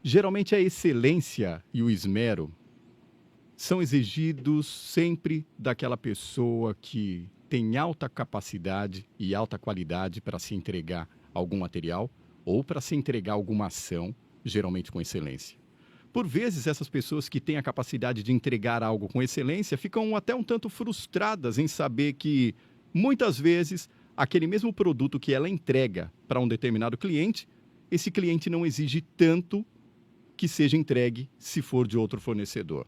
Geralmente a excelência e o esmero são exigidos sempre daquela pessoa que tem alta capacidade e alta qualidade para se entregar algum material ou para se entregar alguma ação, geralmente com excelência. Por vezes, essas pessoas que têm a capacidade de entregar algo com excelência ficam até um tanto frustradas em saber que, muitas vezes, aquele mesmo produto que ela entrega para um determinado cliente, esse cliente não exige tanto que seja entregue se for de outro fornecedor.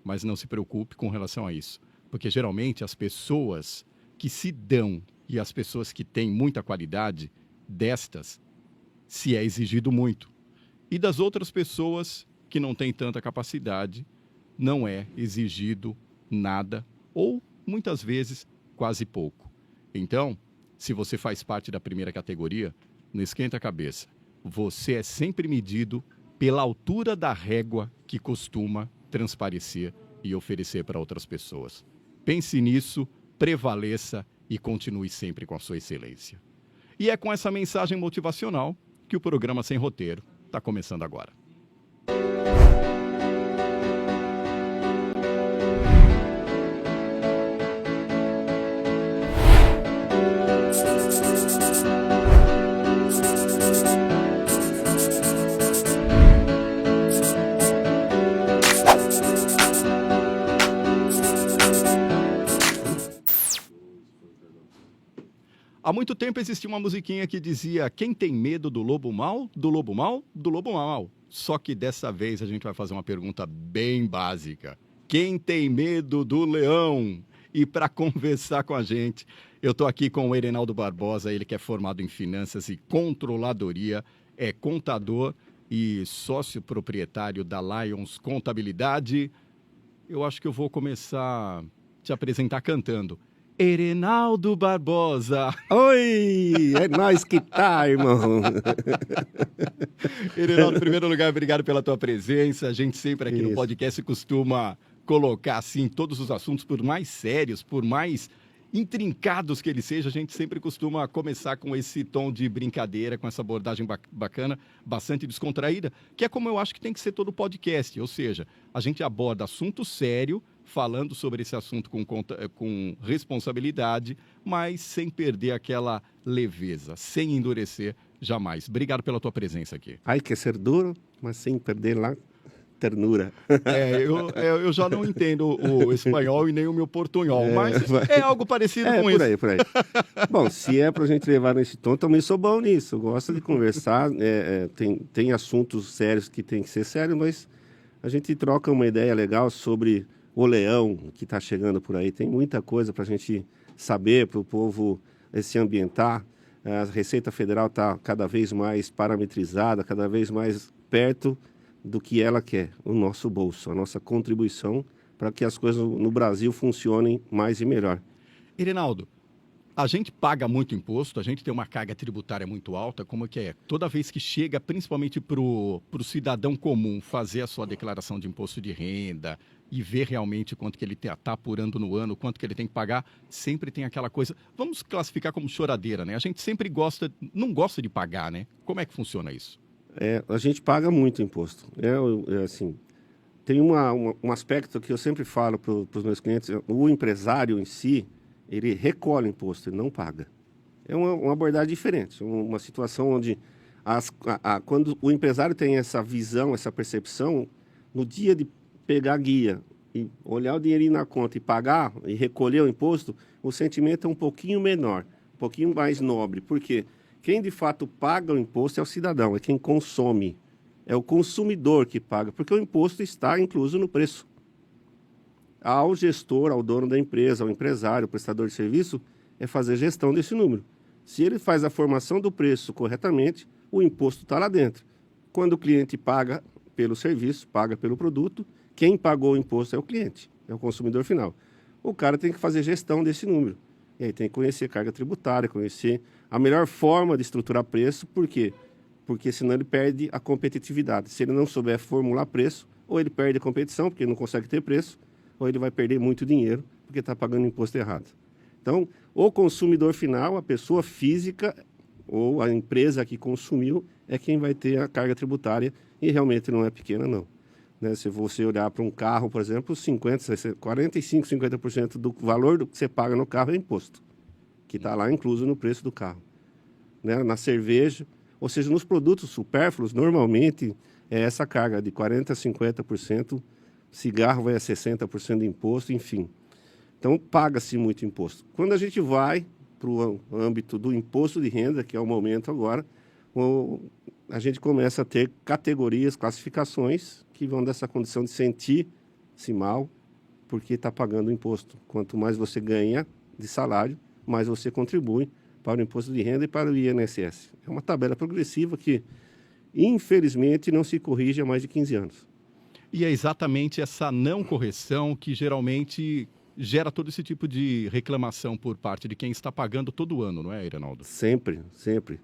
Mas não se preocupe com relação a isso, porque geralmente as pessoas que se dão e as pessoas que têm muita qualidade, destas, se é exigido muito. E das outras pessoas que não têm tanta capacidade, não é exigido nada ou, muitas vezes, quase pouco. Então, se você faz parte da primeira categoria, não esquenta a cabeça. Você é sempre medido pela altura da régua que costuma transparecer e oferecer para outras pessoas. Pense nisso, prevaleça e continue sempre com a sua excelência. E é com essa mensagem motivacional que o programa Sem Roteiro está começando agora. Há muito tempo existia uma musiquinha que dizia: quem tem medo do lobo mau, do lobo mau, do lobo mau. Só que dessa vez a gente vai fazer uma pergunta bem básica. Quem tem medo do leão? E para conversar com a gente, eu estou aqui com o Erenaldo Barbosa, ele que é formado em Finanças e Controladoria, é contador e sócio proprietário da Lions Contabilidade. Eu acho que eu vou começar a te apresentar cantando. Erenaldo Barbosa. Oi, é nós que tá, irmão. Erenaldo, em primeiro lugar, obrigado pela tua presença. A gente sempre aqui no podcast costuma colocar, assim, todos os assuntos, por mais sérios, por mais intrincados que eles sejam, a gente sempre costuma começar com esse tom de brincadeira, com essa abordagem bacana, bastante descontraída, que é como eu acho que tem que ser todo podcast, ou seja, a gente aborda assunto sério, falando sobre esse assunto com responsabilidade, mas sem perder aquela leveza, sem endurecer jamais. Obrigado pela tua presença aqui. Ai, quer ser duro, mas sem perder lá ternura. Eu já não entendo o espanhol e nem o meu portunhol, mas é algo parecido com isso. Por aí. Bom, se é pra gente levar nesse tom, também sou bom nisso. Eu gosto de conversar, tem assuntos sérios que tem que ser sério, mas a gente troca uma ideia legal sobre o leão que está chegando por aí. Tem muita coisa para a gente saber, para o povo se ambientar. A Receita Federal está cada vez mais parametrizada, cada vez mais perto do que ela quer, o nosso bolso, a nossa contribuição para que as coisas no Brasil funcionem mais e melhor. Erenaldo, a gente paga muito imposto, a gente tem uma carga tributária muito alta, como que é? Toda vez que chega, principalmente para o cidadão comum, fazer a sua declaração de imposto de renda e ver realmente quanto que ele está apurando no ano, quanto que ele tem que pagar, sempre tem aquela coisa, vamos classificar como choradeira, né? A gente sempre não gosta de pagar, né? Como é que funciona isso? A gente paga muito imposto. Assim, tem um aspecto que eu sempre falo para os meus clientes, o empresário em si, ele recolhe imposto, ele não paga. É uma abordagem diferente, uma situação onde quando o empresário tem essa visão, essa percepção, no dia de pegar a guia e olhar o dinheirinho na conta e pagar e recolher o imposto, o sentimento é um pouquinho menor, um pouquinho mais nobre. Por quê? Quem de fato paga o imposto é o cidadão, é quem consome, é o consumidor que paga, porque o imposto está incluso no preço. Ao gestor, ao dono da empresa, ao empresário, ao prestador de serviço, é fazer gestão desse número. Se ele faz a formação do preço corretamente, o imposto está lá dentro. Quando o cliente paga pelo serviço, paga pelo produto, quem pagou o imposto é o cliente, é o consumidor final. O cara tem que fazer gestão desse número. E aí tem que conhecer carga tributária, conhecer a melhor forma de estruturar preço. Por quê? Porque senão ele perde a competitividade. Se ele não souber formular preço, ou ele perde a competição, porque não consegue ter preço, ou ele vai perder muito dinheiro, porque está pagando imposto errado. Então, o consumidor final, a pessoa física, ou a empresa que consumiu é quem vai ter a carga tributária, e realmente não é pequena, não. Né? Se você olhar para um carro, por exemplo, 45%, 50% do valor do que você paga no carro é imposto, que está lá incluso no preço do carro. Né? Na cerveja, ou seja, nos produtos supérfluos, normalmente é essa carga de 40% a 50%, cigarro vai a 60% de imposto, enfim. Então, paga-se muito imposto. Quando a gente vai para o âmbito do imposto de renda, que é o momento agora, a gente começa a ter categorias, classificações, que vão dessa condição de sentir-se mal, porque está pagando imposto. Quanto mais você ganha de salário, mais você contribui para o imposto de renda e para o INSS. É uma tabela progressiva que, infelizmente, não se corrige há mais de 15 anos. E é exatamente essa não correção que geralmente gera todo esse tipo de reclamação por parte de quem está pagando todo ano, não é, Irenaldo? Sempre, sempre.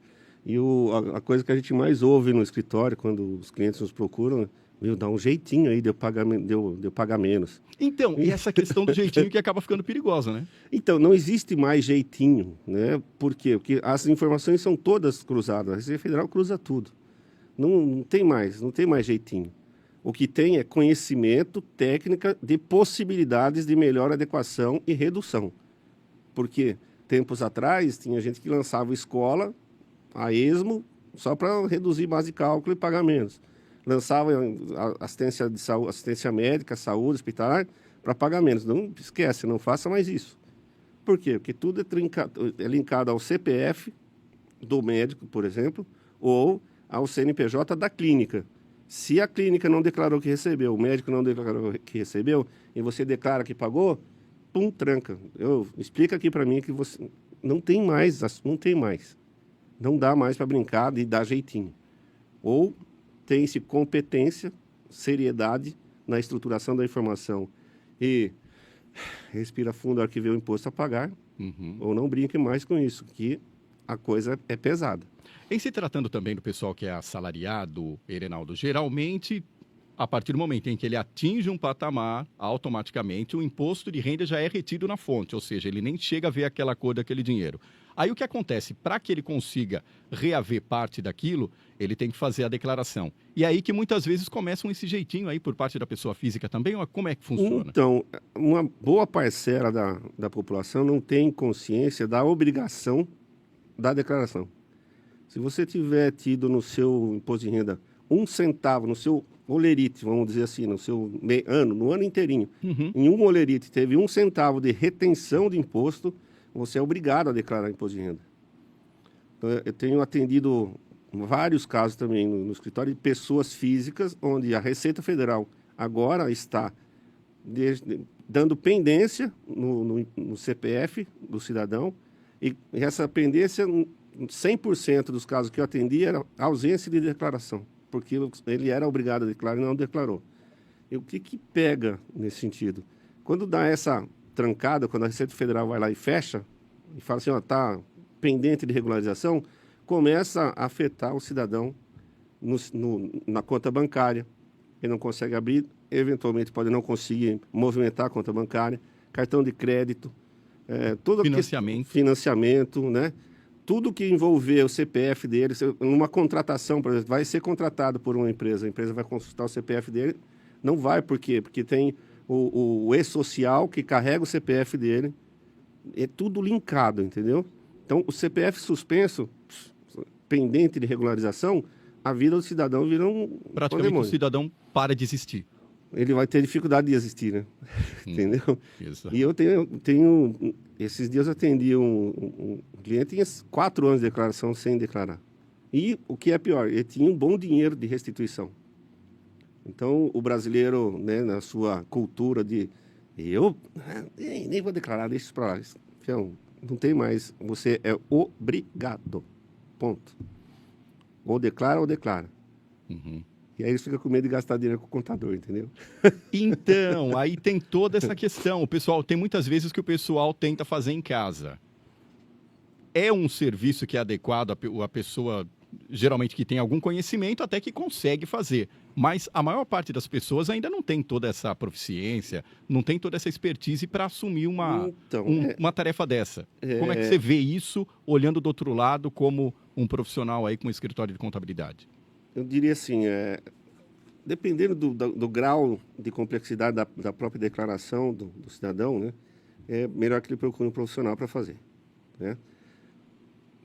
E a coisa que a gente mais ouve no escritório, quando os clientes nos procuram, dá um jeitinho aí de eu pagar menos. Então, e essa questão do jeitinho que acaba ficando perigosa, né? Então, não existe mais jeitinho, né? Por quê? Porque as informações são todas cruzadas. A Receita Federal cruza tudo. Não tem mais jeitinho. O que tem é conhecimento, técnica de possibilidades de melhor adequação e redução. Porque tempos atrás tinha gente que lançava escola a esmo só para reduzir base de cálculo e pagar menos. Lançava assistência de saúde, assistência médica, saúde, hospitalar, para pagar menos. Não esquece, não faça mais isso. Por quê? Porque tudo é linkado ao CPF do médico, por exemplo, ou ao CNPJ da clínica. Se a clínica não declarou que recebeu, o médico não declarou que recebeu, e você declara que pagou, pum, tranca. Explica aqui para mim que você não tem mais. Não dá mais para brincar de dar jeitinho. Ou tem-se competência, seriedade na estruturação da informação e respira fundo, arquive o imposto a pagar, ou não brinque mais com isso, que a coisa é pesada. Em se tratando também do pessoal que é assalariado, Irenaldo, geralmente, a partir do momento em que ele atinge um patamar, automaticamente o imposto de renda já é retido na fonte, ou seja, ele nem chega a ver aquela cor daquele dinheiro. Aí o que acontece? Para que ele consiga reaver parte daquilo, ele tem que fazer a declaração. E é aí que muitas vezes começam esse jeitinho aí por parte da pessoa física também, ou como é que funciona? Então, uma boa parcela da população não tem consciência da obrigação da declaração. Se você tiver tido no seu imposto de renda 1 centavo, no seu olerite, vamos dizer assim, no seu no ano inteirinho, em um olerite teve 1 centavo de retenção de imposto, você é obrigado a declarar imposto de renda. Então, eu tenho atendido vários casos também no escritório de pessoas físicas, onde a Receita Federal agora está dando pendência no CPF do cidadão, e essa pendência, 100% dos casos que eu atendi, era ausência de declaração, porque ele era obrigado a declarar e não declarou. E o que pega nesse sentido? Quando dá essa trancada, quando a Receita Federal vai lá e fecha, e fala assim, está pendente de regularização, começa a afetar o cidadão na conta bancária. Ele não consegue abrir, eventualmente pode não conseguir movimentar a conta bancária, cartão de crédito, financiamento, né? Tudo que envolver o CPF dele, numa contratação, por exemplo, vai ser contratado por uma empresa, a empresa vai consultar o CPF dele, não vai, por quê? Porque tem o e-social que carrega o CPF dele, é tudo linkado, entendeu? Então, o CPF suspenso, pendente de regularização, a vida do cidadão vira praticamente o cidadão para de existir. Ele vai ter dificuldade de existir, né? Entendeu? Isso. E eu tenho esses dias eu atendi um cliente que tinha 4 anos de declaração sem declarar. E o que é pior, ele tinha um bom dinheiro de restituição. Então, o brasileiro, né, na sua cultura de nem vou declarar, deixa isso para lá. Então, não tem mais, você é obrigado. Ponto. Ou declara ou declara. E aí eles ficam com medo de gastar dinheiro com o contador, entendeu? Então, aí tem toda essa questão. Tem muitas vezes que o pessoal tenta fazer em casa. É um serviço que é adequado a pessoa geralmente que tem algum conhecimento, até que consegue fazer. Mas a maior parte das pessoas ainda não tem toda essa proficiência, não tem toda essa expertise para assumir uma tarefa dessa. Como é que você vê isso, olhando do outro lado, como um profissional aí com um escritório de contabilidade? Eu diria assim, dependendo do grau de complexidade da própria declaração do cidadão, né, é melhor que ele procure um profissional para fazer, né?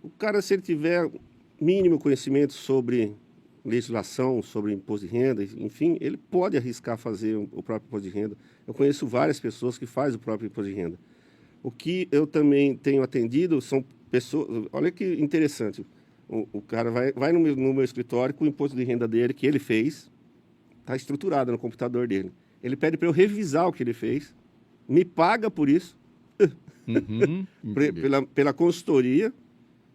O cara, se ele tiver mínimo conhecimento sobre legislação, sobre imposto de renda, enfim, ele pode arriscar fazer o próprio imposto de renda. Eu conheço várias pessoas que fazem o próprio imposto de renda. O que eu também tenho atendido são pessoas... Olha que interessante. O cara vai no meu escritório com o imposto de renda dele, que ele fez, está estruturado no computador dele. Ele pede para eu revisar o que ele fez, me paga por isso, pela consultoria,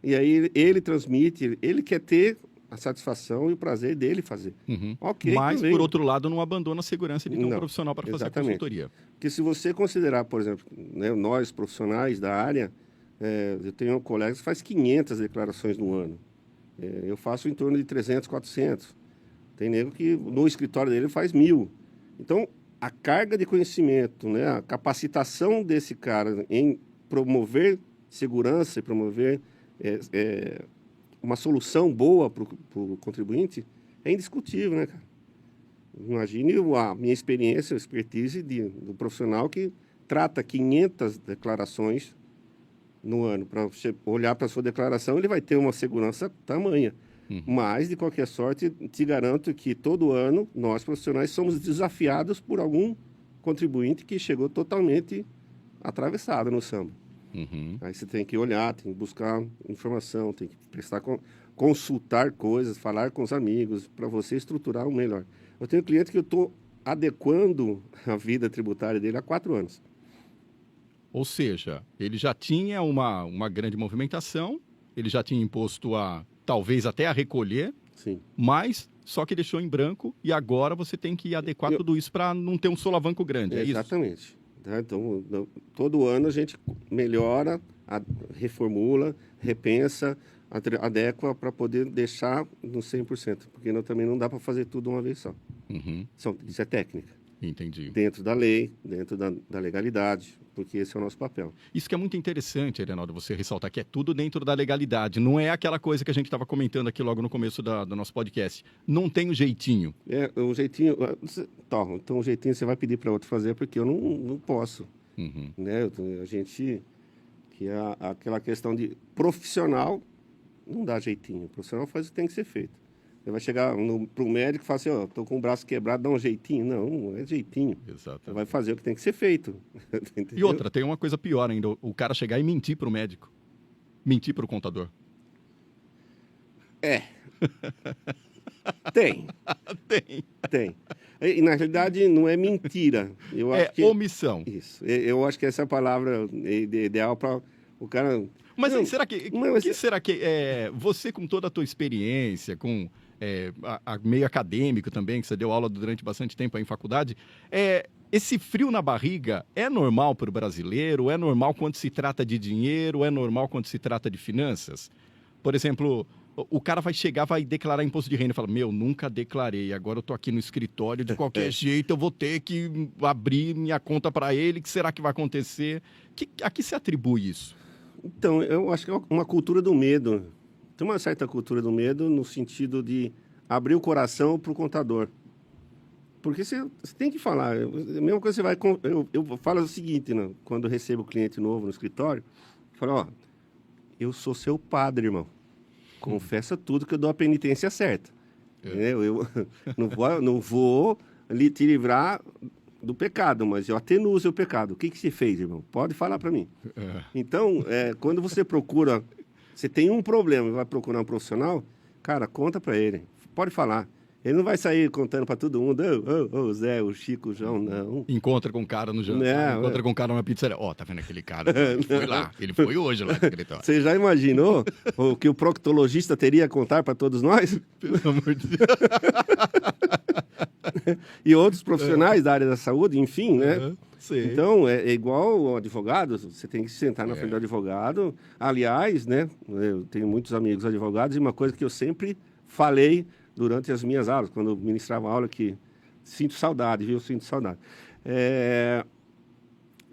e aí ele transmite, ele quer ter a satisfação e o prazer dele fazer. Okay, mas, também. Por outro lado, não abandona a segurança de ter um profissional para fazer a consultoria. Porque se você considerar, por exemplo, né, nós profissionais da área, eu tenho um colega que faz 500 declarações no ano. Eu faço em torno de 300, 400. Tem nego que no escritório dele faz 1000. Então, a carga de conhecimento, né, a capacitação desse cara em promover segurança e promover uma solução boa para o contribuinte é indiscutível, né, cara? Imagine a minha experiência, a expertise do profissional que trata 500 declarações no ano. Para você olhar para a sua declaração, ele vai ter uma segurança tamanha. Mas, de qualquer sorte, te garanto que todo ano nós, profissionais, somos desafiados por algum contribuinte que chegou totalmente atravessado no samba. Aí você tem que olhar, tem que buscar informação, tem que consultar coisas, falar com os amigos, para você estruturar o melhor. Eu tenho cliente que eu estou adequando a vida tributária dele há 4 anos. Ou seja, ele já tinha uma grande movimentação, ele já tinha imposto talvez até a recolher, sim, mas só que deixou em branco e agora você tem que adequar tudo isso para não ter um solavanco grande, é exatamente. Isso? Tá? Então, todo ano a gente melhora, reformula, repensa, adequa para poder deixar no 100%, porque também não dá para fazer tudo uma vez só. Isso é técnica. Entendi. Dentro da lei, dentro da legalidade, porque esse é o nosso papel. Isso que é muito interessante, Reinaldo, você ressaltar que é tudo dentro da legalidade. Não é aquela coisa que a gente estava comentando aqui logo no começo do nosso podcast. Não tem o jeitinho. O jeitinho... Então, o jeitinho você vai pedir para outro fazer, porque eu não posso. Né? A gente... Que é aquela questão de profissional, não dá jeitinho. O profissional faz o que tem que ser feito. Você vai chegar para o médico e falar assim, estou com o braço quebrado, dá um jeitinho. Não é jeitinho. Exatamente. Você vai fazer o que tem que ser feito. E outra, tem uma coisa pior ainda, o cara chegar e mentir para o médico. Mentir para o contador. Tem. Tem. E, na realidade, não é mentira. Eu acho que omissão. Isso. Eu acho que essa é a palavra ideal para o cara... Mas não, será que você, com toda a tua experiência, com meio acadêmico também, que você deu aula durante bastante tempo aí em faculdade, esse frio na barriga é normal para o brasileiro? É normal quando se trata de dinheiro? É normal quando se trata de finanças? Por exemplo, o cara vai chegar, vai declarar imposto de renda e fala, nunca declarei, agora eu estou aqui no escritório, de qualquer jeito eu vou ter que abrir minha conta para ele, o que será que vai acontecer? A que se atribui isso? Então, eu acho que é uma cultura do medo. Tem uma certa cultura do medo no sentido de abrir o coração para o contador. Porque você tem que falar. A mesma coisa você vai... Eu falo o seguinte, né? Quando eu recebo cliente novo no escritório, eu falo, eu sou seu padre, irmão. Confessa tudo que eu dou a penitência certa. Eu não vou te livrar do pecado, mas eu atenuo o seu pecado. O que você fez, irmão? Pode falar para mim. Então, quando você procura... Você tem um problema e vai procurar um profissional, cara, conta para ele. Pode falar. Ele não vai sair contando para todo mundo, o Zé, o Chico, o João, não. Encontra com um cara no jantar, encontra com um cara numa pizzaria. Tá vendo aquele cara? Ele foi lá, ele foi hoje lá no escritório. Você já imaginou o que o proctologista teria a contar para todos nós? Pelo amor de Deus. e outros profissionais da área da saúde, enfim, né? Sim. Então, é igual o advogado, você tem que sentar na frente do advogado. Aliás, né, eu tenho muitos amigos advogados e uma coisa que eu sempre falei durante as minhas aulas, quando eu ministrava aula, que sinto saudade, viu? Sinto saudade.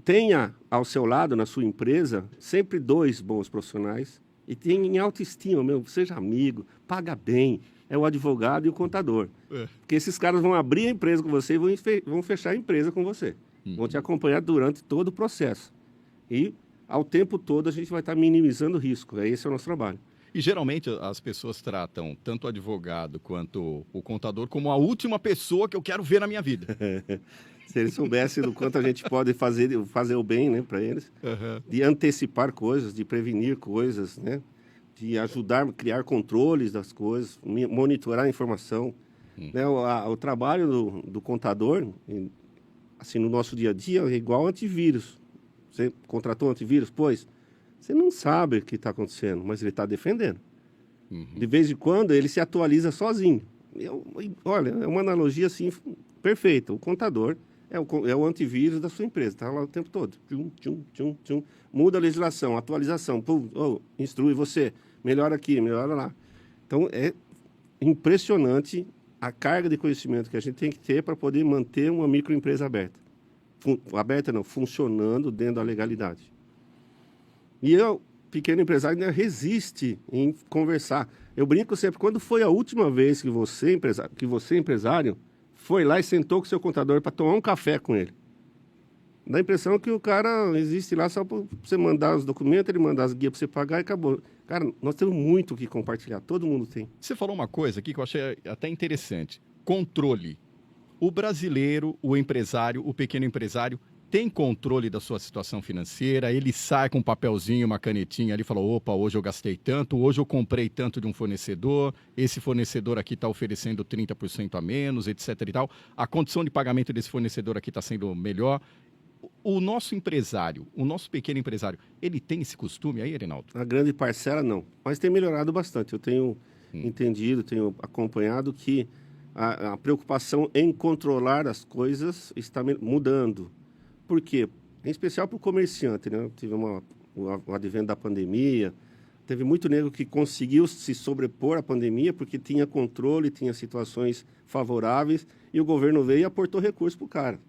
Tenha ao seu lado, na sua empresa, sempre 2 bons profissionais e tenha em autoestima, seja amigo, paga bem, é o advogado e o contador. Porque esses caras vão abrir a empresa com você e vão fechar a empresa com você. Vão te acompanhar durante todo o processo. E, ao tempo todo, a gente vai estar minimizando o risco. Esse é o nosso trabalho. E, geralmente, as pessoas tratam tanto o advogado quanto o contador como a última pessoa que eu quero ver na minha vida. Se eles soubessem do quanto a gente pode fazer o bem, né, para eles, de antecipar coisas, de prevenir coisas, né, de ajudar a criar controles das coisas, monitorar a informação. Né, o trabalho do contador, assim, no nosso dia a dia, é igual antivírus. Você contratou um antivírus? Pois, você não sabe o que está acontecendo, mas ele está defendendo. De vez em quando, ele se atualiza sozinho. Olha, é uma analogia, assim, perfeita. O contador é o antivírus da sua empresa, está lá o tempo todo. Tchum, tchum, tchum, tchum. Muda a legislação, atualização. Pum, instrui você, melhora aqui, melhora lá. Então, é impressionante a carga de conhecimento que a gente tem que ter para poder manter uma microempresa aberta. Aberta não, funcionando dentro da legalidade. E o pequeno empresário ainda resiste em conversar. Eu brinco sempre, quando foi a última vez que você, empresário, foi lá e sentou com o seu contador para tomar um café com ele? Dá a impressão que o cara existe lá só para você mandar os documentos, ele mandar as guias para você pagar e acabou. Cara, nós temos muito o que compartilhar, todo mundo tem. Você falou uma coisa aqui que eu achei até interessante. Controle. O brasileiro, o empresário, o pequeno empresário, tem controle da sua situação financeira, ele sai com um papelzinho, uma canetinha ali e fala, opa, hoje eu gastei tanto, hoje eu comprei tanto de um fornecedor, esse fornecedor aqui está oferecendo 30% a menos, etc. e tal. A condição de pagamento desse fornecedor aqui está sendo melhor. O nosso empresário, o nosso pequeno empresário, ele tem esse costume aí, Reinaldo? A grande parcela não, mas tem melhorado bastante. Eu tenho entendido, tenho acompanhado que a preocupação em controlar as coisas está mudando. Por quê? Em especial para o comerciante, né? Tive o advento da pandemia, teve muito nego que conseguiu se sobrepor à pandemia porque tinha controle, tinha situações favoráveis e o governo veio e aportou recursos para o cara.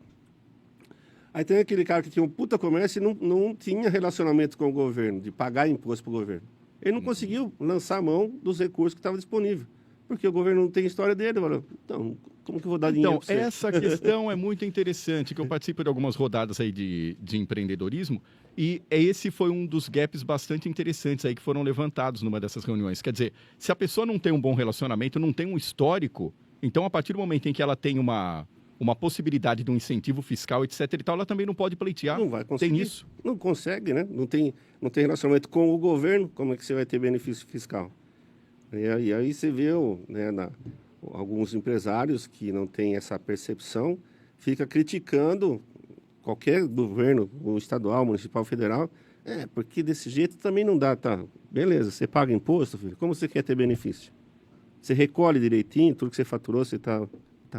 Aí tem aquele cara que tinha um puta comércio e não tinha relacionamento com o governo, de pagar imposto para o governo. Ele não conseguiu lançar a mão dos recursos que estavam disponíveis, porque o governo não tem história dele. Falou, então, como que eu vou dar dinheiro para você? Então, essa questão é muito interessante, que eu participo de algumas rodadas aí de empreendedorismo, e esse foi um dos gaps bastante interessantes aí que foram levantados numa dessas reuniões. Quer dizer, se a pessoa não tem um bom relacionamento, não tem um histórico, então a partir do momento em que ela tem uma possibilidade de um incentivo fiscal, etc. e tal, ela também não pode pleitear. Não vai conseguir. Tem isso? Não consegue, né? Não tem relacionamento com o governo, como é que você vai ter benefício fiscal? E aí você vê, né, alguns empresários que não têm essa percepção, fica criticando qualquer governo, o estadual, municipal, federal, porque desse jeito também não dá, tá? Beleza, você paga imposto, filho, como você quer ter benefício? Você recolhe direitinho, tudo que você faturou, você está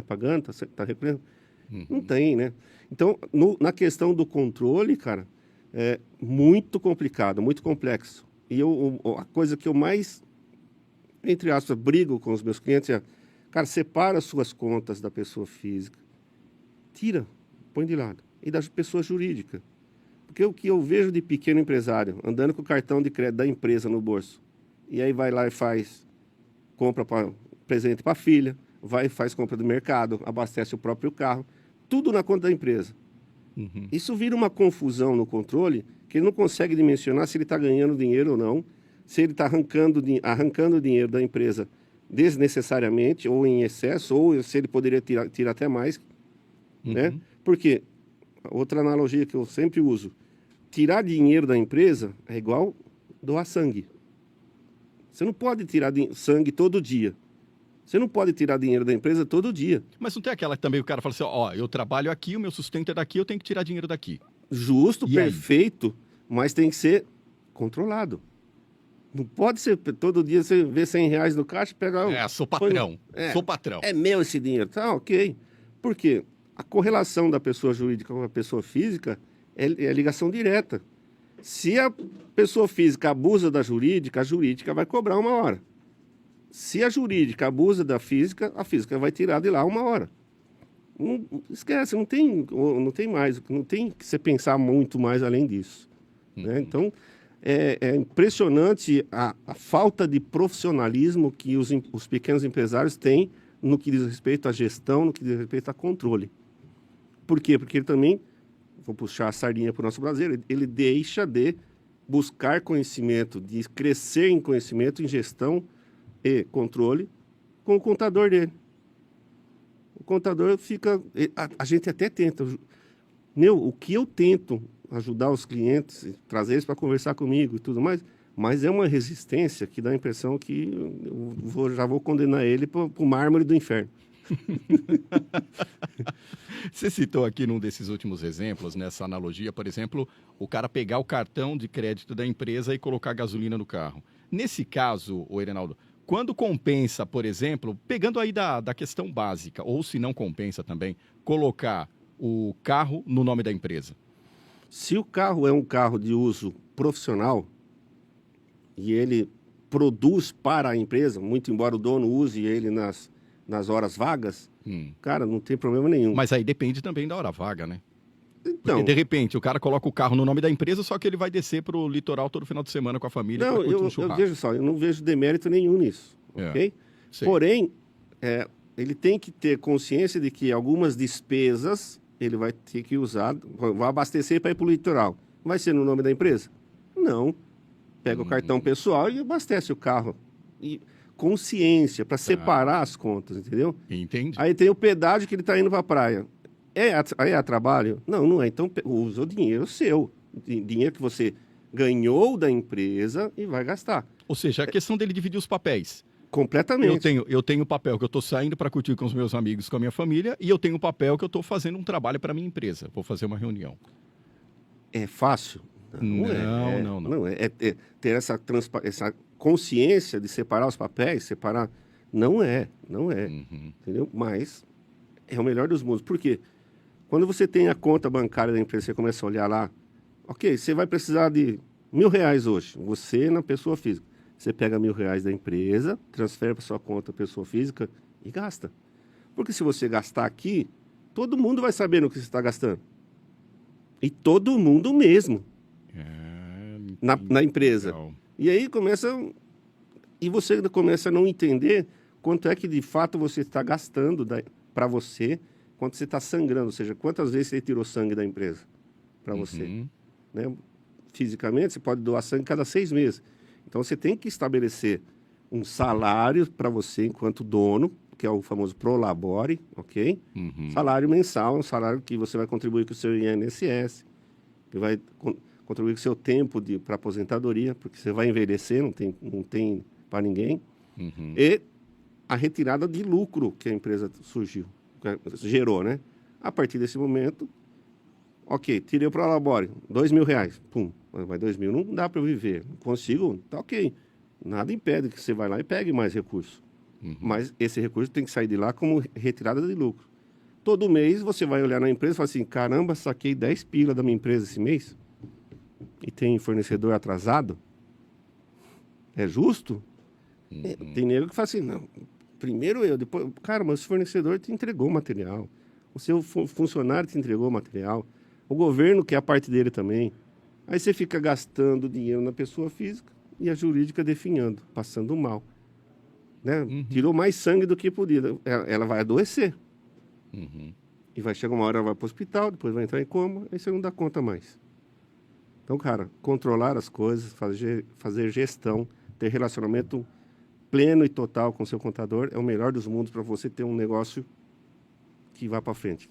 pagando, está recolhendo? Não tem, né? Então, na questão do controle, cara, é muito complicado, muito complexo. E a coisa que eu mais, entre aspas, brigo com os meus clientes é, cara, separa as suas contas da pessoa física, tira, põe de lado, e da pessoa jurídica. Porque o que eu vejo de pequeno empresário, andando com o cartão de crédito da empresa no bolso, e aí vai lá e compra presente para a filha, vai e faz compra do mercado, abastece o próprio carro, tudo na conta da empresa. Isso vira uma confusão no controle, que ele não consegue dimensionar se ele está ganhando dinheiro ou não, se ele está arrancando dinheiro da empresa desnecessariamente, ou em excesso, ou se ele poderia tirar até mais, né? Porque, outra analogia que eu sempre uso, tirar dinheiro da empresa é igual doar sangue. Você não pode tirar sangue todo dia. Você não pode tirar dinheiro da empresa todo dia. Mas não tem aquela que também o cara fala assim, ó, eu trabalho aqui, o meu sustento é daqui, eu tenho que tirar dinheiro daqui. Justo, E perfeito, aí? Mas tem que ser controlado. Não pode ser todo dia você vê R$100 no caixa e pegar... Sou patrão, sou patrão. É meu esse dinheiro, tá, ok. Por quê? A correlação da pessoa jurídica com a pessoa física é ligação direta. Se a pessoa física abusa da jurídica, a jurídica vai cobrar 1 hora. Se a jurídica abusa da física, a física vai tirar de lá 1 hora. Não, esquece, não tem mais, não tem que você pensar muito mais além disso. Né? Então, é impressionante a falta de profissionalismo que os pequenos empresários têm no que diz respeito à gestão, no que diz respeito a controle. Por quê? Porque ele também, vou puxar a sardinha para o nosso brasileiro, ele deixa de buscar conhecimento, de crescer em conhecimento, em gestão e controle com o contador dele. O contador fica... A gente até tenta... o que eu tento ajudar os clientes, trazer eles para conversar comigo e tudo mais, mas é uma resistência que dá a impressão que já vou condenar ele para o mármore do inferno. Você citou aqui num desses últimos exemplos, nessa analogia, por exemplo, o cara pegar o cartão de crédito da empresa e colocar gasolina no carro. Nesse caso, Erenaldo, quando compensa, por exemplo, pegando aí da questão básica, ou se não compensa também, colocar o carro no nome da empresa? Se o carro é um carro de uso profissional e ele produz para a empresa, muito embora o dono use ele nas horas vagas, cara, não tem problema nenhum. Mas aí depende também da hora vaga, né? Então, porque, de repente, o cara coloca o carro no nome da empresa, só que ele vai descer para o litoral todo final de semana com a família para curtir um churrasco. Eu não vejo demérito nenhum nisso, ok? Sei. Porém, ele tem que ter consciência de que algumas despesas ele vai ter que usar, vai abastecer para ir para o litoral. Vai ser no nome da empresa? Não. Pega o cartão pessoal e abastece o carro. E consciência, para separar as contas, entendeu? Entendi. Aí tem o pedágio que ele está indo para a praia. É a trabalho? Não, não é. Então, usa o dinheiro seu. Dinheiro que você ganhou da empresa e vai gastar. Ou seja, a questão dele dividir os papéis. Completamente. Eu tenho o papel que eu estou saindo para curtir com os meus amigos, com a minha família, e eu tenho o papel que eu estou fazendo um trabalho para a minha empresa. Vou fazer uma reunião. É fácil? Não. É ter essa consciência de separar os papéis, não é. Entendeu? Mas é o melhor dos mundos. Por quê? Quando você tem a conta bancária da empresa, você começa a olhar lá, ok, você vai precisar de R$1.000 hoje, você na pessoa física. Você pega R$1.000 da empresa, transfere para sua conta pessoa física e gasta. Porque se você gastar aqui, todo mundo vai saber no que você está gastando. E todo mundo mesmo. Na empresa. Legal. E aí você começa a não entender quanto é que de fato você está gastando para você, quanto você está sangrando, ou seja, quantas vezes você tirou sangue da empresa para você. Né? Fisicamente, você pode doar sangue cada 6 meses. Então, você tem que estabelecer um salário para você enquanto dono, que é o famoso Prolabore, ok? Salário mensal, um salário que você vai contribuir com o seu INSS, que vai contribuir com o seu tempo para aposentadoria, porque você vai envelhecer, não tem para ninguém. E a retirada de lucro que a empresa gerou, né? A partir desse momento, ok, tirei o Prolabore, R$2.000, pum, vai 2.000, não dá para eu viver, não consigo, tá ok. Nada impede que você vá lá e pegue mais recurso. Mas esse recurso tem que sair de lá como retirada de lucro. Todo mês você vai olhar na empresa e fala assim, caramba, saquei 10 pila da minha empresa esse mês e tem fornecedor atrasado? É justo? Tem nego que fala assim, não, primeiro eu, depois... Cara, mas o fornecedor te entregou o material, o seu funcionário te entregou o material, o governo quer a parte dele também. Aí você fica gastando dinheiro na pessoa física e a jurídica definhando, passando mal. Né? Tirou mais sangue do que podia. Ela vai adoecer. E vai chegar uma hora, ela vai para o hospital, depois vai entrar em coma, aí você não dá conta mais. Então, cara, controlar as coisas, fazer gestão, ter relacionamento pleno e total com o seu contador é o melhor dos mundos para você ter um negócio que vá para frente.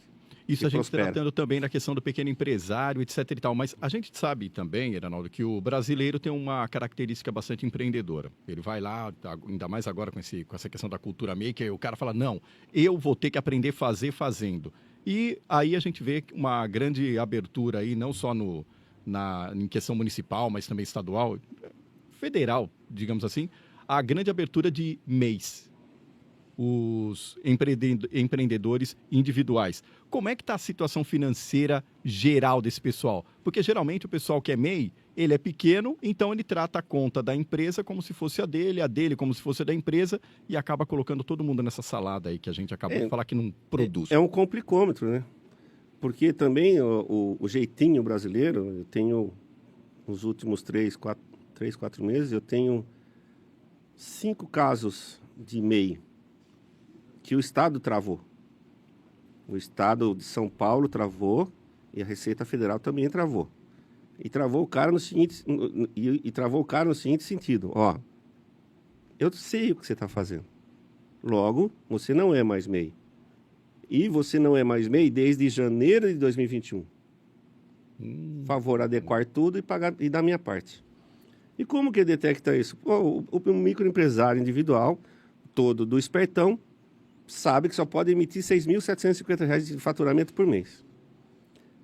Isso a gente tratando também na questão do pequeno empresário, etc e tal. Mas a gente sabe também, Erenaldo, que o brasileiro tem uma característica bastante empreendedora. Ele vai lá, ainda mais agora com essa questão da cultura maker, o cara fala, não, eu vou ter que aprender a fazer fazendo. E aí a gente vê uma grande abertura aí, não só em questão municipal, mas também estadual, federal, digamos assim, a grande abertura de MEIs. os empreendedores individuais. Como é que está a situação financeira geral desse pessoal? Porque geralmente o pessoal que é MEI, ele é pequeno, então ele trata a conta da empresa como se fosse a dele como se fosse a da empresa, e acaba colocando todo mundo nessa salada aí que a gente acabou de falar que não produz. É um complicômetro, né? Porque também o jeitinho brasileiro, eu tenho, nos últimos 4 meses, eu tenho 5 casos de MEI que o Estado travou. O Estado de São Paulo travou e a Receita Federal também travou. E travou o cara no seguinte, travou o cara no seguinte sentido: ó, eu sei o que você está fazendo. Logo, você não é mais MEI. E você não é mais MEI desde janeiro de 2021. Favor adequar tudo e pagar e da minha parte. E como que detecta isso? Pô, o microempresário individual, todo do espertão, sabe que só pode emitir R$ 6.750 de faturamento por mês.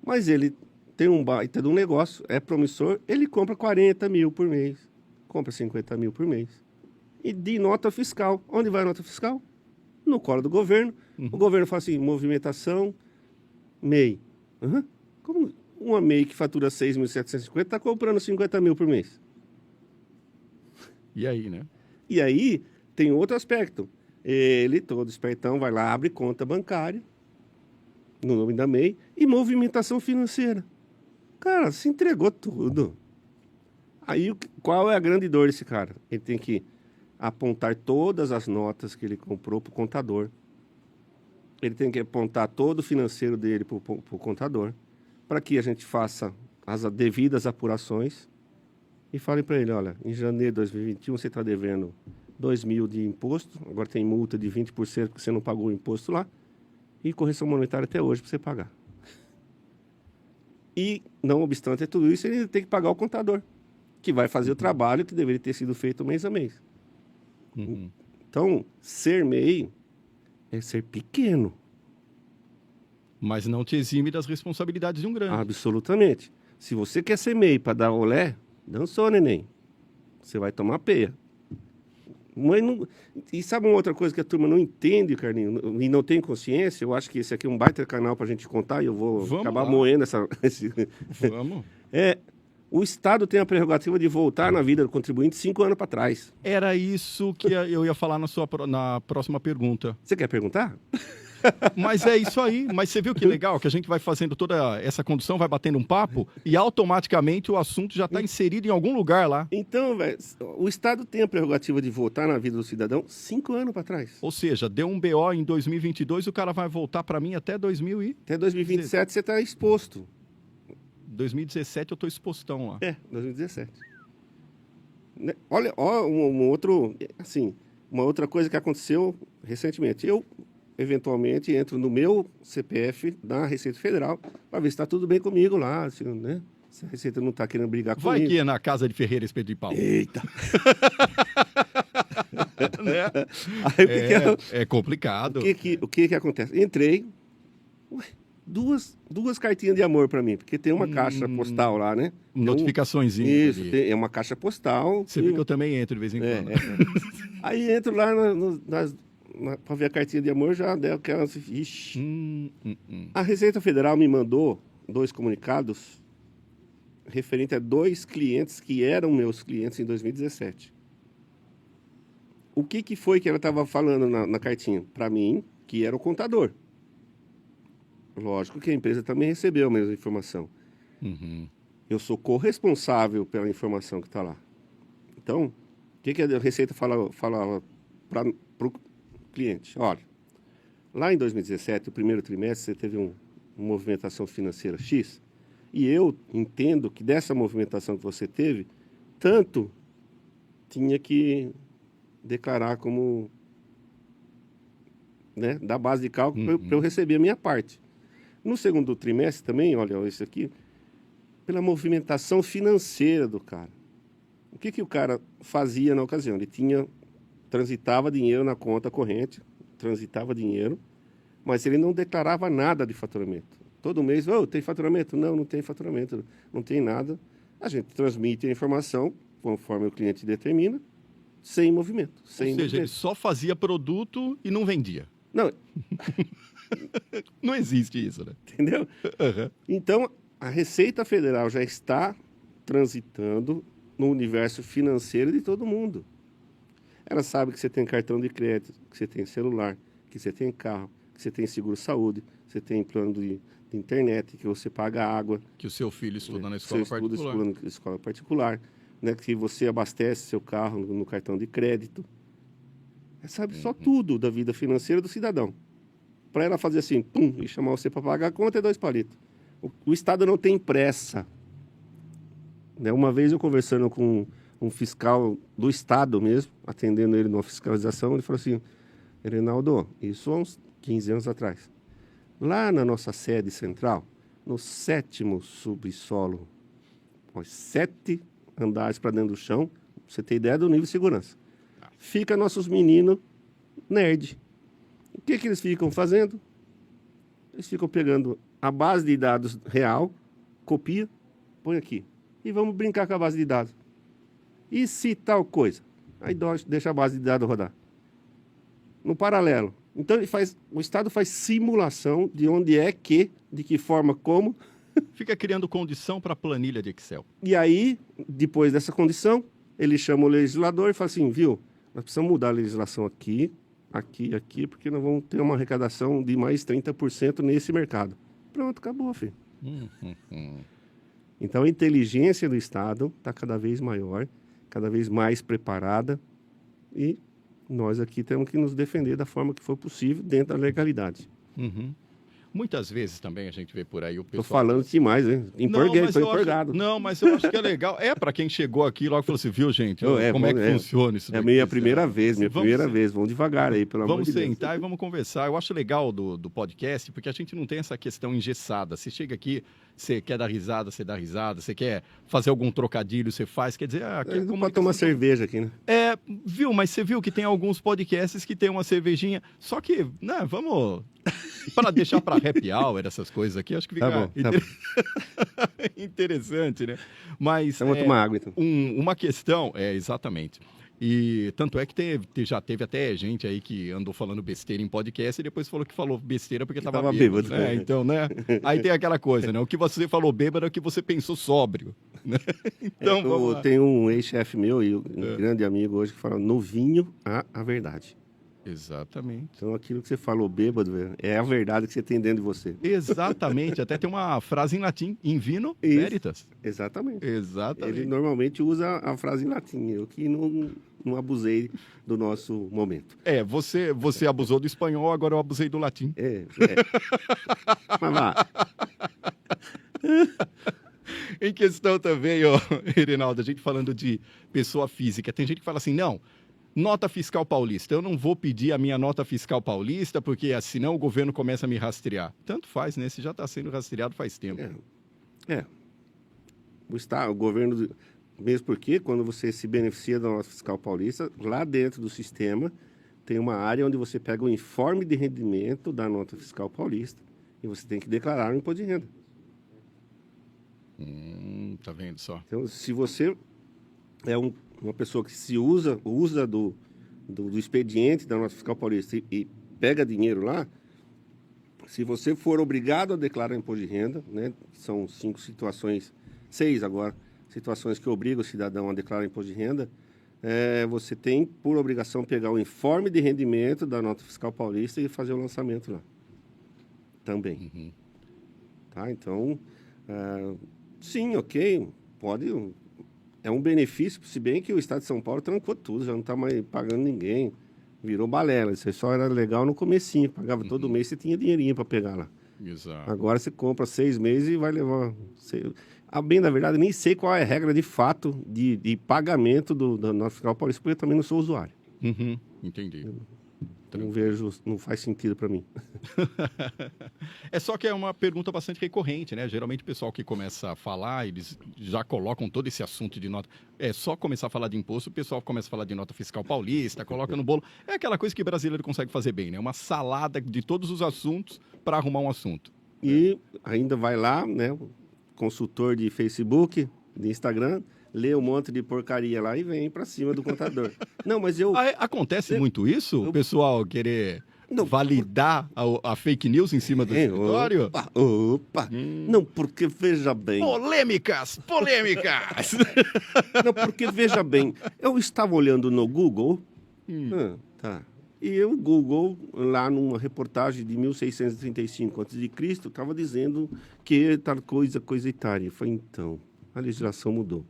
Mas ele tem um baita de um negócio, é promissor, ele compra 40 mil por mês, compra 50 mil por mês. E de nota fiscal. Onde vai a nota fiscal? No colo do governo. O governo fala assim, movimentação, MEI. Como uma MEI que fatura 6.750 está comprando 50 mil por mês? E aí, né? E aí tem outro aspecto. Ele, todo espertão, vai lá, abre conta bancária, no nome da MEI, e movimentação financeira. Cara, se entregou tudo. Aí, qual é a grande dor desse cara? Ele tem que apontar todas as notas que ele comprou para o contador. Ele tem que apontar todo o financeiro dele para o contador, para que a gente faça as devidas apurações e fale para ele, olha, em janeiro de 2021 você está devendo 2 mil de imposto, agora tem multa de 20% porque você não pagou o imposto lá, e correção monetária até hoje para você pagar. E, não obstante tudo isso, ele tem que pagar o contador, que vai fazer o trabalho que deveria ter sido feito mês a mês. Então, ser MEI é ser pequeno. Mas não te exime das responsabilidades de um grande. Absolutamente. Se você quer ser MEI para dar olé, dançou, neném. Você vai tomar peia. Mas não... E sabe uma outra coisa que a turma não entende, Carlinhos, e não tem consciência? Eu acho que esse aqui é um baita canal para a gente contar e eu vou acabar moendo essa... Vamos. O Estado tem a prerrogativa de voltar na vida do contribuinte 5 anos para trás. Era isso que eu ia falar na próxima pergunta. Você quer perguntar? Mas é isso aí. Mas você viu que legal que a gente vai fazendo toda essa condução, vai batendo um papo e automaticamente o assunto já está inserido em algum lugar lá. Então, velho, o Estado tem a prerrogativa de voltar na vida do cidadão 5 anos para trás. Ou seja, deu um BO em 2022, o cara vai voltar para mim até 2027 você está exposto. 2017 eu estou expostão lá. 2017. Olha, uma outra coisa que aconteceu recentemente. Eu, eventualmente, entro no meu CPF da Receita Federal para ver se está tudo bem comigo lá, assim, né? Se a Receita não está querendo brigar comigo. Vai que é na casa de Ferreira Espeto de Pau. Eita! Né? É complicado. O que acontece? Entrei, duas cartinhas de amor para mim, porque tem uma caixa postal lá, né? Notificações. Isso, é uma caixa postal. Você vê que eu também entro de vez em quando. Aí entro lá para ver a cartinha de amor, já deu aquela... Ixi. A Receita Federal me mandou 2 comunicados referente a 2 clientes que eram meus clientes em 2017. O que foi que ela estava falando na cartinha? Para mim, que era o contador. Lógico que a empresa também recebeu a mesma informação. Eu sou corresponsável pela informação que está lá. Então, o que a Receita falava para o cliente? Olha, lá em 2017, o primeiro trimestre, você teve uma movimentação financeira X, e eu entendo que dessa movimentação que você teve, tanto tinha que declarar como, né, da base de cálculo para eu receber a minha parte. No segundo trimestre também, olha, isso aqui, pela movimentação financeira do cara. O que o cara fazia na ocasião? Ele transitava dinheiro na conta corrente, transitava dinheiro, mas ele não declarava nada de faturamento. Todo mês, tem faturamento? Não tem faturamento, não tem nada. A gente transmite a informação, conforme o cliente determina, sem movimento. Ou seja, ele só fazia produto e não vendia. Não. Não existe isso, né? Entendeu? Uhum. Então, a Receita Federal já está transitando no universo financeiro de todo mundo. Ela sabe que você tem cartão de crédito, que você tem celular, que você tem carro, que você tem seguro-saúde, que você tem plano de internet, que você paga água. Que o seu filho estuda na escola particular. Estuda na escola particular, né? Que você abastece seu carro no cartão de crédito. Ela sabe só tudo da vida financeira do cidadão. Para ela fazer assim, pum, e chamar você para pagar a conta é 2 palitos. O Estado não tem pressa. Né? Uma vez eu conversando com um fiscal do Estado mesmo, atendendo ele numa fiscalização, ele falou assim, Reinaldo, isso há uns 15 anos atrás. Lá na nossa sede central, no 7º subsolo, 7 andares para dentro do chão, pra você ter ideia do nível de segurança, fica nossos meninos nerd. O que eles ficam fazendo? Eles ficam pegando a base de dados real, copia, põe aqui. E vamos brincar com a base de dados. E se tal coisa? Aí deixa a base de dados rodar. No paralelo. Então o Estado faz simulação de onde é que, de que forma, como. Fica criando condição para a planilha de Excel. E aí, depois dessa condição, ele chama o legislador e fala assim, viu, nós precisamos mudar a legislação aqui, porque nós vamos ter uma arrecadação de mais 30% nesse mercado. Pronto, acabou, filho. Então, a inteligência do Estado está cada vez maior, cada vez mais preparada e nós aqui temos que nos defender da forma que for possível dentro da legalidade. Uhum. Muitas vezes também a gente vê por aí o pessoal... Estou falando demais, hein? Estou empolgado. Não, mas eu acho que é legal. É para quem chegou aqui logo e falou assim, viu, gente, como é que funciona isso? É a minha primeira vez, Vamos devagar aí, pelo amor de Deus. Vamos sentar e vamos conversar. Eu acho legal do podcast, porque a gente não tem essa questão engessada. Você chega aqui, você quer dar risada, você dá risada. Você quer fazer algum trocadilho, você faz. Quer dizer... Não pode tomar cerveja aqui, né? Viu, mas você viu que tem alguns podcasts que tem uma cervejinha. Só que, né, vamos... para deixar para happy hour, essas coisas aqui, acho que fica tá bom. Interessante, né? Mas vamos tomar água, então. Uma questão, exatamente. E tanto é que já teve até gente aí que andou falando besteira em podcast e depois falou que falou besteira porque estava bêbado. Né? Então, né? Aí tem aquela coisa, né? O que você falou bêbado é o que você pensou sóbrio. Né? Então, tem um ex-chefe meu e um grande amigo hoje que fala, no vinho há a verdade. Exatamente. Então, aquilo que você falou bêbado, velho, é a verdade que você tem dentro de você. Exatamente. Até tem uma frase em latim, in vino veritas. Exatamente. Exatamente. Ele normalmente usa a frase em latim. Eu que não abusei do nosso momento. Você abusou do espanhol, agora eu abusei do latim. Mas vá. Em questão também, Reinaldo, a gente falando de pessoa física, tem gente que fala assim, não... Nota fiscal paulista. Eu não vou pedir a minha nota fiscal paulista, porque senão o governo começa a me rastrear. Tanto faz, né? Você já está sendo rastreado faz tempo. O governo, mesmo porque quando você se beneficia da nota fiscal paulista, lá dentro do sistema tem uma área onde você pega o informe de rendimento da nota fiscal paulista e você tem que declarar o imposto de renda. Tá vendo só? Então, se você é uma pessoa que se usa do expediente da nota fiscal paulista e pega dinheiro lá, se você for obrigado a declarar imposto de renda, né, são 5 situações, 6 agora, situações que obrigam o cidadão a declarar imposto de renda, você tem por obrigação pegar o informe de rendimento da nota fiscal paulista e fazer o lançamento lá. Também. Uhum. Tá? Então, sim, ok, pode... É um benefício, se bem que o Estado de São Paulo trancou tudo, já não está mais pagando ninguém. Virou balela. Isso só era legal no comecinho. Pagava todo mês, você tinha dinheirinho para pegar lá. Exato. Agora você compra 6 meses e vai levar... A bem da verdade, nem sei qual é a regra de fato de pagamento da nota fiscal paulista, porque eu também não sou usuário. Uhum. Entendi. Não vejo, não faz sentido para mim. É só que é uma pergunta bastante recorrente, né? Geralmente o pessoal que começa a falar, eles já colocam todo esse assunto de nota. É só começar a falar de imposto, o pessoal começa a falar de nota fiscal paulista, coloca no bolo. É aquela coisa que o brasileiro consegue fazer bem, né? Uma salada de todos os assuntos para arrumar um assunto. E ainda vai lá, né? Consultor de Facebook, de Instagram, lê um monte de porcaria lá e vem para cima do contador. Não, mas eu... Acontece muito isso? O pessoal querer validar a fake news em cima do escritório? Opa. Não, porque veja bem... Polêmicas! Não, porque veja bem, eu estava olhando no Google, tá, e o Google, lá numa reportagem de 1635 a.C., estava dizendo que tal coisa e tal. Eu falei, então, a legislação mudou.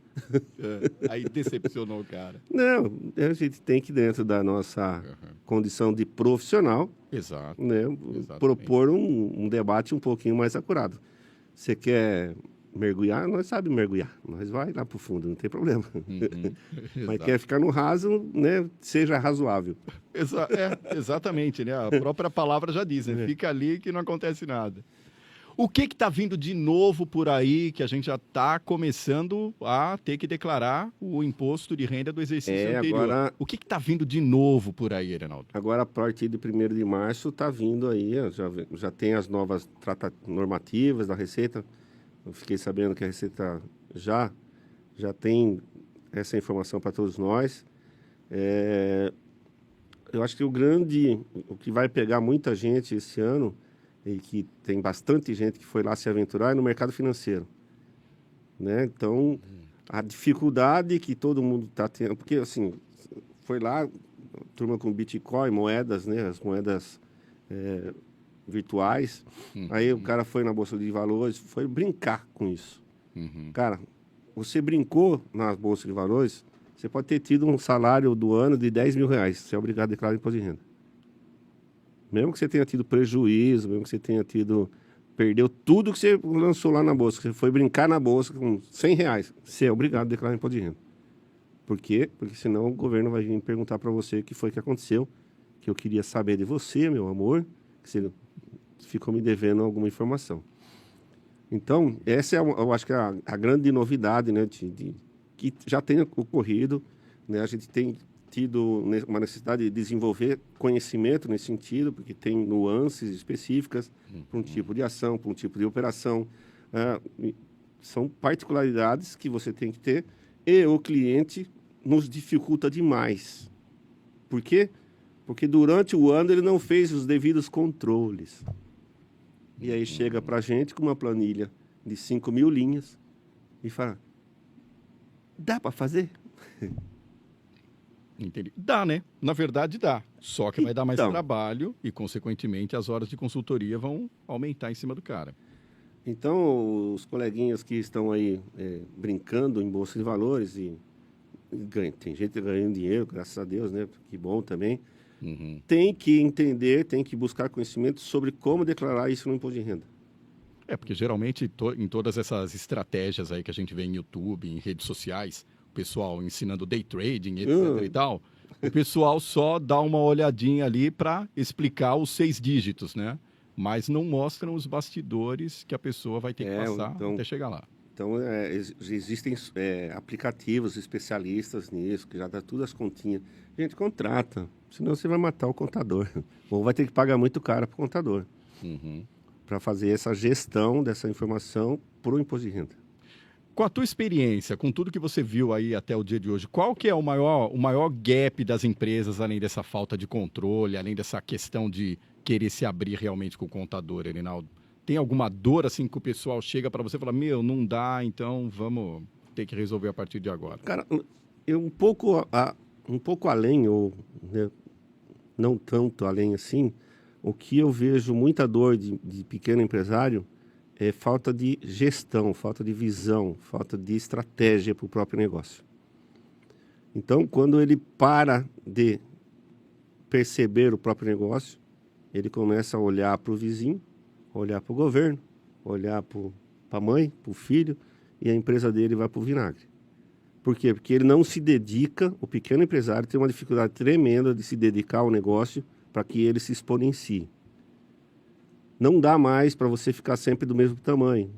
Aí decepcionou o cara. Não, a gente tem que, dentro da nossa condição de profissional, Exato. Né, propor um debate um pouquinho mais acurado. Você quer mergulhar? Nós sabemos mergulhar. Nós vai lá para o fundo, não tem problema. Mas quer ficar no raso, né, seja razoável. Exatamente, né? A própria palavra já diz, né? Fica ali que não acontece nada. O que está vindo de novo por aí que a gente já está começando a ter que declarar o imposto de renda do exercício anterior? Agora, o que está vindo de novo por aí, Reinaldo? Agora, a partir de 1º de março, está vindo aí, já tem as novas normativas da Receita. Eu fiquei sabendo que a Receita já tem essa informação para todos nós. Eu acho que o que vai pegar muita gente esse ano, e que tem bastante gente que foi lá se aventurar, é no mercado financeiro. Né? Então, a dificuldade que todo mundo está tendo... Porque, assim, foi lá, turma com Bitcoin, moedas, né? As moedas virtuais. Aí o cara foi na Bolsa de Valores, foi brincar com isso. Cara, você brincou na Bolsa de Valores, você pode ter tido um salário do ano de R$10 mil. Você é obrigado a declarar imposto de renda. Mesmo que você tenha tido prejuízo, mesmo que você tenha perdeu tudo que você lançou lá na Bolsa, que você foi brincar na Bolsa com R$100, você é obrigado a declarar imposto de renda. Por quê? Porque senão o governo vai vir perguntar para você o que foi que aconteceu, que eu queria saber de você, meu amor, que você ficou me devendo alguma informação. Então, essa eu acho que é a grande novidade, né, que já tem ocorrido, né, a gente tem tido uma necessidade de desenvolver conhecimento nesse sentido, porque tem nuances específicas para um tipo de ação, para um tipo de operação. São particularidades que você tem que ter e o cliente nos dificulta demais. Por quê? Porque durante o ano ele não fez os devidos controles. E aí chega para a gente com uma planilha de 5.000 linhas e fala, dá para fazer? Entendi. Dá, né? Na verdade, dá. Só que vai dar mais trabalho e, consequentemente, as horas de consultoria vão aumentar em cima do cara. Então, os coleguinhas que estão aí brincando em Bolsa de Valores e tem gente ganhando dinheiro, graças a Deus, né? Que bom também. Tem que entender, tem que buscar conhecimento sobre como declarar isso no imposto de renda. Porque geralmente em todas essas estratégias aí que a gente vê em YouTube, em redes sociais, pessoal ensinando day trading, etc. e tal, o pessoal só dá uma olhadinha ali para explicar os 6 dígitos, né? Mas não mostram os bastidores que a pessoa vai ter que passar até chegar lá. Então, existem aplicativos especialistas nisso, que já dá tudo as continhas. Gente, contrata, senão você vai matar o contador. Ou vai ter que pagar muito caro para o contador. Para fazer essa gestão dessa informação para o imposto de renda. Com a tua experiência, com tudo que você viu aí até o dia de hoje, qual que é o maior gap das empresas, além dessa falta de controle, além dessa questão de querer se abrir realmente com o contador, Reinaldo? Tem alguma dor assim que o pessoal chega para você e fala, não dá, então vamos ter que resolver a partir de agora? Cara, eu um pouco além, ou né, não tanto além assim, o que eu vejo muita dor de pequeno empresário é falta de gestão, falta de visão, falta de estratégia para o próprio negócio. Então, quando ele para de perceber o próprio negócio, ele começa a olhar para o vizinho, olhar para o governo, olhar para a mãe, para o filho, e a empresa dele vai para o vinagre. Por quê? Porque ele não se dedica, o pequeno empresário tem uma dificuldade tremenda de se dedicar ao negócio para que ele se exponencie. Não dá mais para você ficar sempre do mesmo tamanho.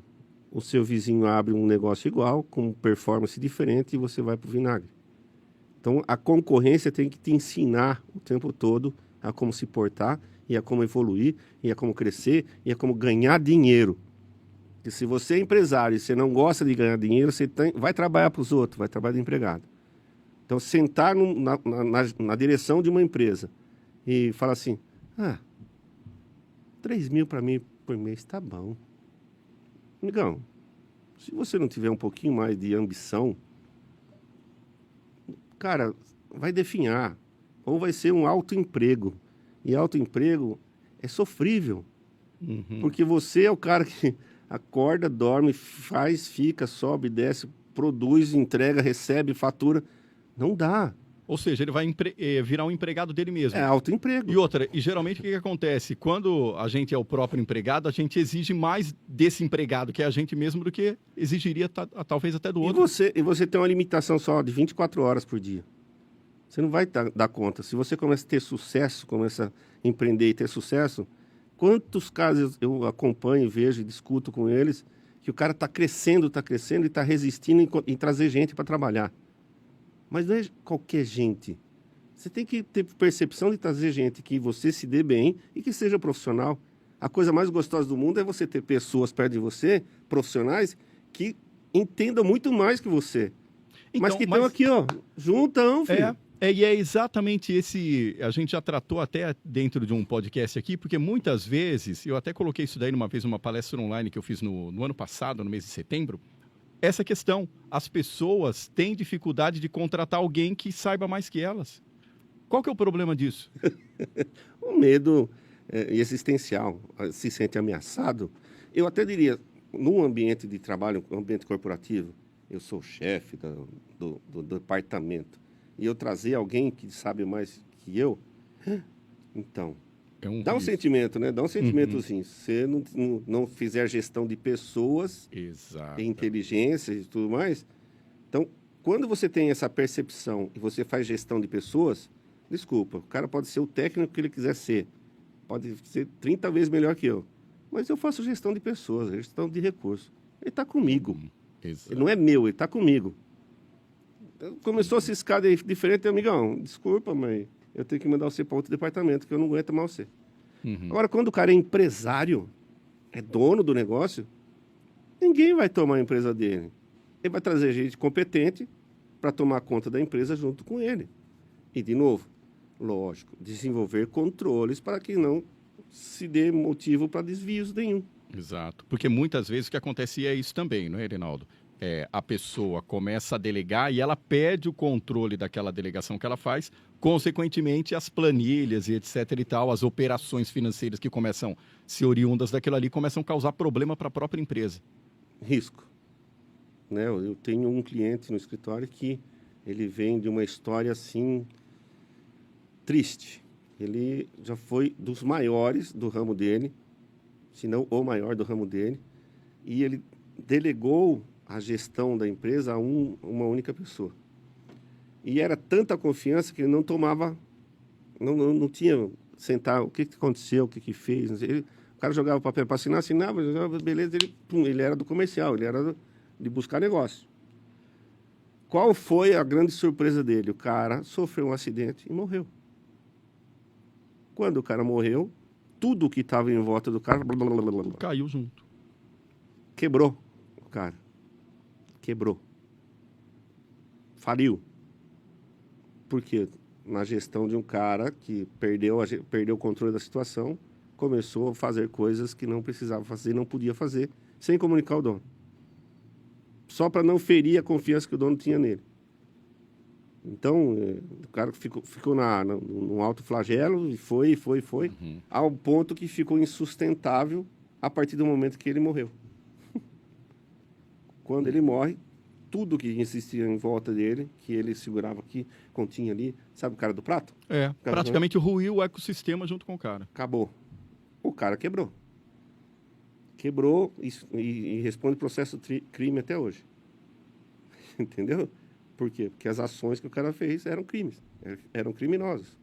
O seu vizinho abre um negócio igual, com performance diferente, e você vai para o vinagre. Então, a concorrência tem que te ensinar o tempo todo a como se portar, e a como evoluir, e a como crescer, e a como ganhar dinheiro. Porque se você é empresário e você não gosta de ganhar dinheiro, vai trabalhar para os outros, vai trabalhar de empregado. Então, sentar na direção de uma empresa e falar assim, 3 mil para mim por mês tá bom. Amigão, se você não tiver um pouquinho mais de ambição, cara, vai definhar. Ou vai ser um autoemprego. E autoemprego é sofrível. Porque você é o cara que acorda, dorme, faz, fica, sobe, desce, produz, entrega, recebe, fatura. Não dá. Ou seja, ele vai virar um empregado dele mesmo. É autoemprego. E outra, e geralmente o que acontece? Quando a gente é o próprio empregado, a gente exige mais desse empregado, que é a gente mesmo, do que exigiria talvez até do outro. E você tem uma limitação só de 24 horas por dia. Você não vai dar conta. Se você começa a ter sucesso, começa a empreender e ter sucesso, quantos casos eu acompanho, vejo e discuto com eles, que o cara está crescendo e está resistindo em trazer gente para trabalhar. Mas não é qualquer gente. Você tem que ter percepção de trazer gente que você se dê bem e que seja profissional. A coisa mais gostosa do mundo é você ter pessoas perto de você, profissionais, que entendam muito mais que você. Então, mas que estão aqui, ó, juntão, filho. E é exatamente esse... A gente já tratou até dentro de um podcast aqui, porque muitas vezes, eu até coloquei isso daí numa palestra online que eu fiz no ano passado, no mês de setembro, essa questão. As pessoas têm dificuldade de contratar alguém que saiba mais que elas. Qual que é o problema disso? O medo existencial, se sente ameaçado. Eu até diria, num ambiente de trabalho, um ambiente corporativo, eu sou o chefe do departamento, e eu trazer alguém que sabe mais que eu, então, dá um sentimento, né? Dá um sentimentozinho. Se você não fizer gestão de pessoas, exato, inteligência e tudo mais, então, quando você tem essa percepção e você faz gestão de pessoas, desculpa, o cara pode ser o técnico que ele quiser ser, pode ser 30 vezes melhor que eu, mas eu faço gestão de pessoas, gestão de recursos. Ele está comigo. Ele não é meu, ele está comigo. Começou a ciscar diferente, amigão, desculpa, mas eu tenho que mandar você para outro departamento, que eu não aguento mais você. Agora, quando o cara é empresário, é dono do negócio, ninguém vai tomar a empresa dele. Ele vai trazer gente competente para tomar conta da empresa junto com ele. E, de novo, lógico, desenvolver controles para que não se dê motivo para desvios nenhum. Exato. Porque muitas vezes o que acontece é isso também, não é, Reinaldo? A pessoa começa a delegar e ela perde o controle daquela delegação que ela faz, consequentemente as planilhas e etc e tal, as operações financeiras que começam a ser oriundas daquilo ali, começam a causar problema para a própria empresa. Risco. Né? Eu tenho um cliente no escritório que ele vem de uma história assim triste. Ele já foi dos maiores do ramo dele, se não o maior do ramo dele, e ele delegou a gestão da empresa a uma única pessoa. E era tanta confiança que ele não tomava, não tinha sentar, o que aconteceu, o que fez. O cara jogava o papel para assinar, assinava, beleza, ele era do comercial, ele era de buscar negócio. Qual foi a grande surpresa dele? O cara sofreu um acidente e morreu. Quando o cara morreu, tudo que estava em volta do cara... caiu junto. Quebrou o cara. Quebrou. Faliu. Por quê? Na gestão de um cara que perdeu o controle da situação, começou a fazer coisas que não precisava fazer, não podia fazer, sem comunicar ao dono. Só para não ferir a confiança que o dono tinha nele. Então, o cara ficou num alto flagelo, e foi, ao ponto que ficou insustentável a partir do momento que ele morreu. Quando ele morre, tudo que existia em volta dele, que ele segurava aqui, continha ali, sabe o cara do prato? Praticamente ruiu o ecossistema junto com o cara. Acabou. O cara quebrou. Quebrou e responde processo crime até hoje. Entendeu? Por quê? Porque as ações que o cara fez eram crimes, eram criminosos.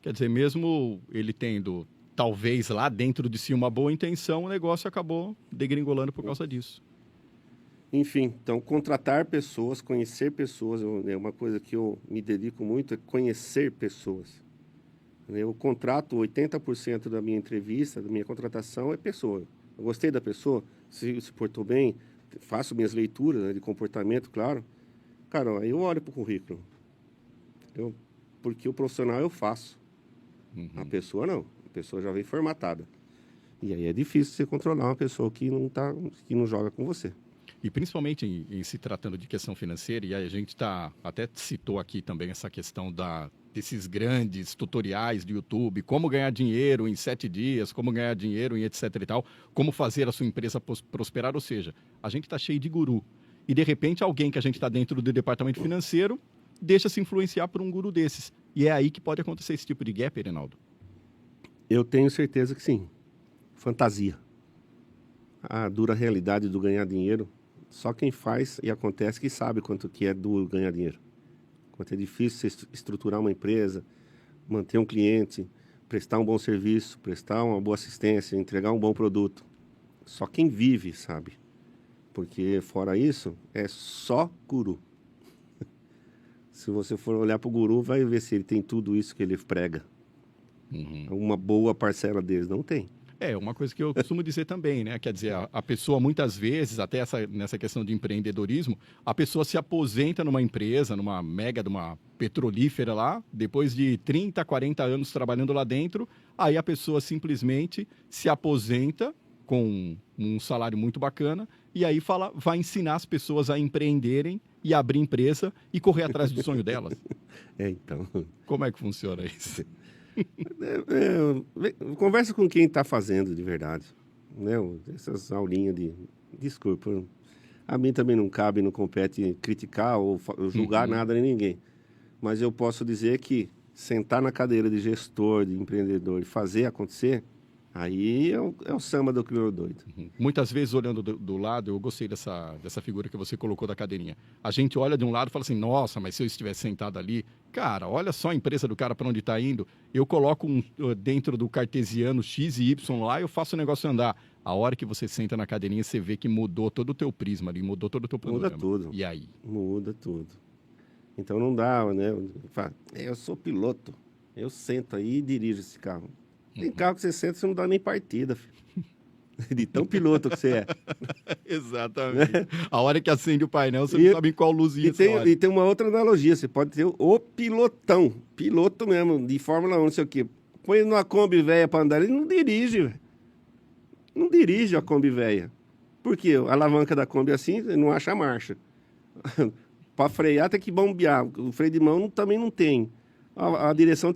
Quer dizer, mesmo ele tendo, talvez lá dentro de si, uma boa intenção, o negócio acabou degringolando por causa disso. Enfim, então, contratar pessoas, conhecer pessoas, é uma coisa que eu me dedico muito, é conhecer pessoas. Eu contrato 80% da minha entrevista, da minha contratação, é pessoa. Eu gostei da pessoa, se portou bem, faço minhas leituras, né, de comportamento, claro. Cara, aí eu olho para o currículo. Porque o profissional eu faço. A pessoa não. A pessoa já vem formatada. E aí é difícil você controlar uma pessoa que não joga com você. E principalmente em se tratando de questão financeira, e aí a gente até citou aqui também essa questão desses grandes tutoriais do YouTube, como ganhar dinheiro em 7 dias, como ganhar dinheiro em etc e tal, como fazer a sua empresa prosperar, ou seja, a gente está cheio de guru. E de repente alguém que a gente está dentro do departamento financeiro deixa se influenciar por um guru desses. E é aí que pode acontecer esse tipo de gap, Reinaldo? Eu tenho certeza que sim. Fantasia. A dura realidade do ganhar dinheiro, só quem faz e acontece que sabe quanto que é duro ganhar dinheiro. Quanto é difícil você estruturar uma empresa, manter um cliente, prestar um bom serviço, prestar uma boa assistência, entregar um bom produto. Só quem vive sabe. Porque fora isso, é só guru. Se você for olhar para o guru, vai ver se ele tem tudo isso que ele prega. Uma boa parcela deles não tem. É, uma coisa que eu costumo dizer também, né? Quer dizer, a pessoa muitas vezes, até nessa questão de empreendedorismo, a pessoa se aposenta numa empresa, de uma petrolífera lá, depois de 30, 40 anos trabalhando lá dentro, aí a pessoa simplesmente se aposenta com um salário muito bacana e aí vai ensinar as pessoas a empreenderem e abrir empresa e correr atrás do sonho delas. Então... Como é que funciona isso? Conversa com quem está fazendo de verdade, né? Essas aulinhas de... Desculpa, a mim também não cabe, não compete criticar ou julgar nada nem ninguém. Mas eu posso dizer que sentar na cadeira de gestor, de empreendedor e fazer acontecer, aí é o samba do crioulo doido. Muitas vezes, olhando do lado, eu gostei dessa figura que você colocou da cadeirinha. A gente olha de um lado e fala assim, nossa, mas se eu estivesse sentado ali... Cara, olha só a empresa do cara para onde está indo. Eu coloco dentro do cartesiano X e Y lá e eu faço o negócio andar. A hora que você senta na cadeirinha, você vê que mudou todo o teu prisma ali, mudou todo o teu panorama. Muda tudo. E aí? Muda tudo. Então não dá, né? Eu sou piloto. Eu sento aí e dirijo esse carro. Tem carro que você senta e você não dá nem partida, filho. De tão piloto que você é. Exatamente. Né? A hora que acende o painel, você não sabe em qual luzinha você olha. E tem uma outra analogia. Você pode ter o pilotão. Piloto mesmo, de Fórmula 1, não sei o quê. Põe ele numa Kombi velha para andar, ele não dirige, velho. Não dirige a Kombi velha. Por quê? A alavanca da Kombi assim, ele não acha marcha. Para frear tem que bombear. O freio de mão também não tem. A direção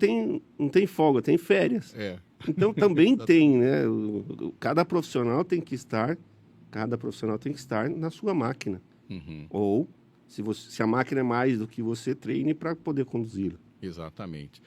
não tem folga, tem férias. É. Então também tem, né? Cada profissional tem que estar na sua máquina. Ou, se a máquina é mais do que você, treine para poder conduzi-la. Exatamente.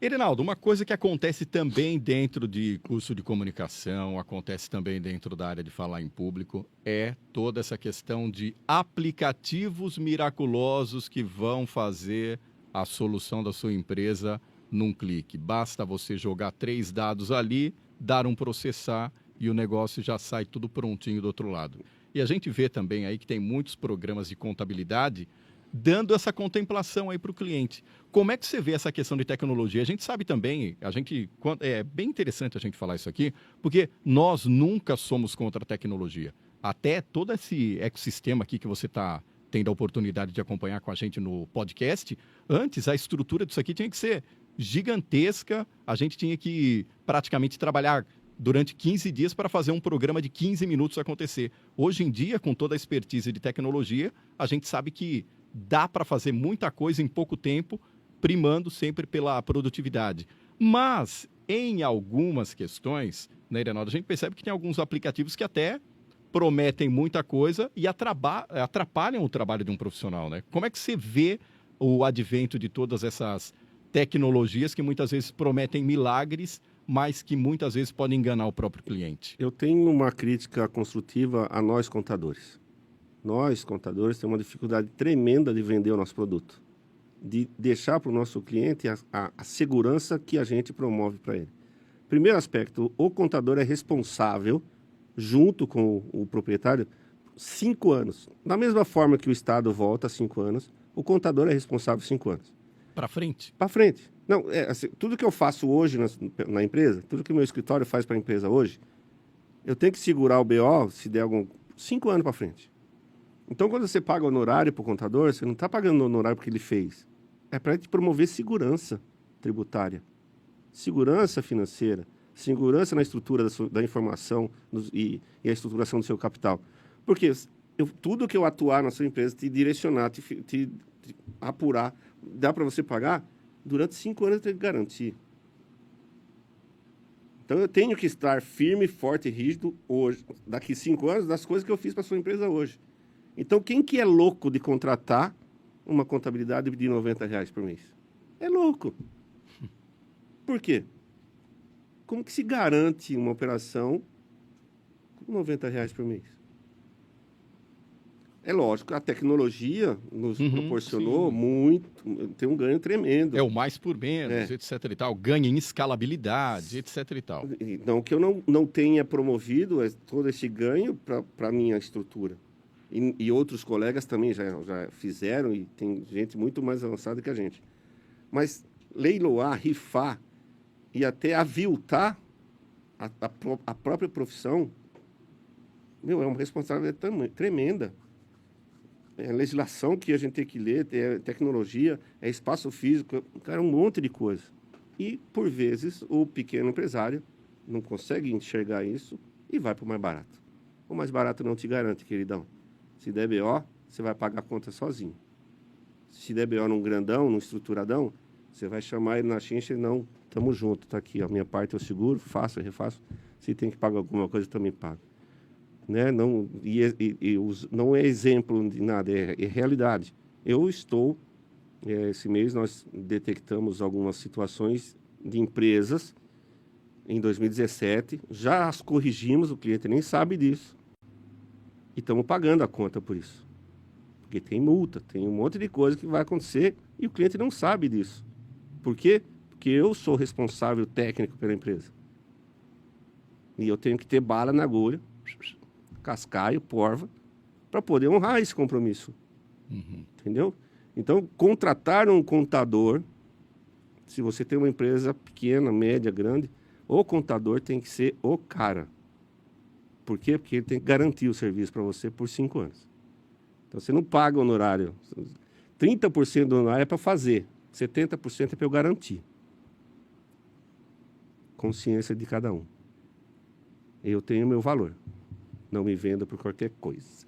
Reinaldo, uma coisa que acontece também dentro de curso de comunicação, acontece também dentro da área de falar em público, é toda essa questão de aplicativos miraculosos que vão fazer a solução da sua empresa num clique. Basta você jogar 3 dados ali, dar um processar e o negócio já sai tudo prontinho do outro lado. E a gente vê também aí que tem muitos programas de contabilidade dando essa contemplação aí para o cliente. Como é que você vê essa questão de tecnologia? A gente sabe também, é bem interessante a gente falar isso aqui, porque nós nunca somos contra a tecnologia. Até todo esse ecossistema aqui que você está tendo a oportunidade de acompanhar com a gente no podcast, antes a estrutura disso aqui tinha que ser gigantesca, a gente tinha que praticamente trabalhar durante 15 dias para fazer um programa de 15 minutos acontecer. Hoje em dia, com toda a expertise de tecnologia, a gente sabe que dá para fazer muita coisa em pouco tempo, primando sempre pela produtividade. Mas, em algumas questões, né, Reinaldo, a gente percebe que tem alguns aplicativos que até prometem muita coisa e atrapalham o trabalho de um profissional, né? Como é que você vê o advento de todas essas tecnologias que muitas vezes prometem milagres, mas que muitas vezes podem enganar o próprio cliente? Eu tenho uma crítica construtiva a nós contadores. Nós, contadores, temos uma dificuldade tremenda de vender o nosso produto, de deixar para o nosso cliente a segurança que a gente promove para ele. Primeiro aspecto, o contador é responsável, junto com o proprietário, 5 anos. Da mesma forma que o Estado volta 5 anos, o contador é responsável 5 anos. Para frente? Para frente. Não, assim, tudo que eu faço hoje na empresa, tudo que o meu escritório faz para a empresa hoje, Eu tenho que segurar o BO se der 5 anos para frente. Então, quando você paga honorário para o contador, você não está pagando honorário porque ele fez. É para te promover segurança tributária, segurança financeira, segurança na estrutura da informação e a estruturação do seu capital. Porque tudo que eu atuar na sua empresa, te direcionar, te apurar, dá para você pagar, durante 5 anos eu tenho que garantir. Então, eu tenho que estar firme, forte e rígido hoje, daqui 5 anos, das coisas que eu fiz para a sua empresa hoje. Então, quem que é louco de contratar uma contabilidade de R$90 por mês? É louco. Por quê? Como que se garante uma operação com R$90 por mês? É lógico, a tecnologia nos proporcionou muito, tem um ganho tremendo. É o mais por menos, etc. e tal, ganha em escalabilidade, etc. e tal. Então, o que eu não tenha promovido é todo esse ganho para a minha estrutura. E outros colegas também já fizeram, e tem gente muito mais avançada que a gente. Mas leiloar, rifar e até aviltar a própria profissão, é uma responsabilidade tremenda. É legislação que a gente tem que ler, é tecnologia, é espaço físico, cara, um monte de coisa. E, por vezes, o pequeno empresário não consegue enxergar isso e vai para o mais barato. O mais barato não te garante, queridão. Se der BO, você vai pagar a conta sozinho. Se der BO num grandão, num estruturadão, você vai chamar ele na chincha e não, tamo junto, tá aqui, a minha parte eu seguro, faço, eu refaço. Se tem que pagar alguma coisa, eu também pago. Né? Não, não é exemplo de nada, é realidade. Esse mês nós detectamos algumas situações de empresas em 2017, já as corrigimos, o cliente nem sabe disso. E estamos pagando a conta por isso. Porque tem multa, tem um monte de coisa que vai acontecer e o cliente não sabe disso. Por quê? Porque eu sou responsável técnico pela empresa. E eu tenho que ter bala na agulha, cascaio, porva, para poder honrar esse compromisso. Entendeu? Então, contratar um contador, se você tem uma empresa pequena, média, grande, o contador tem que ser o cara. Por quê? Porque ele tem que garantir o serviço para você por 5 anos. Então, você não paga honorário. 30% do honorário é para fazer, 70% é para eu garantir. Consciência de cada um. Eu tenho meu valor. Não me venda por qualquer coisa.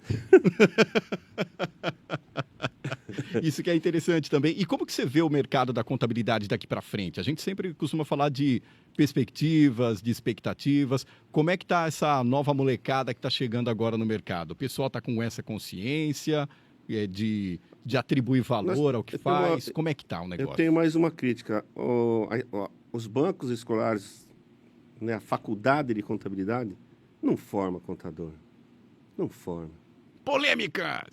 Isso que é interessante também. E como que você vê o mercado da contabilidade daqui para frente? A gente sempre costuma falar de perspectivas, de expectativas. Como é que está essa nova molecada que está chegando agora no mercado? O pessoal está com essa consciência de atribuir valor ao que faz? Como é que está o negócio? Eu tenho mais uma crítica. Os bancos escolares, né, a faculdade de contabilidade, não forma contador. Não forma. Polêmica!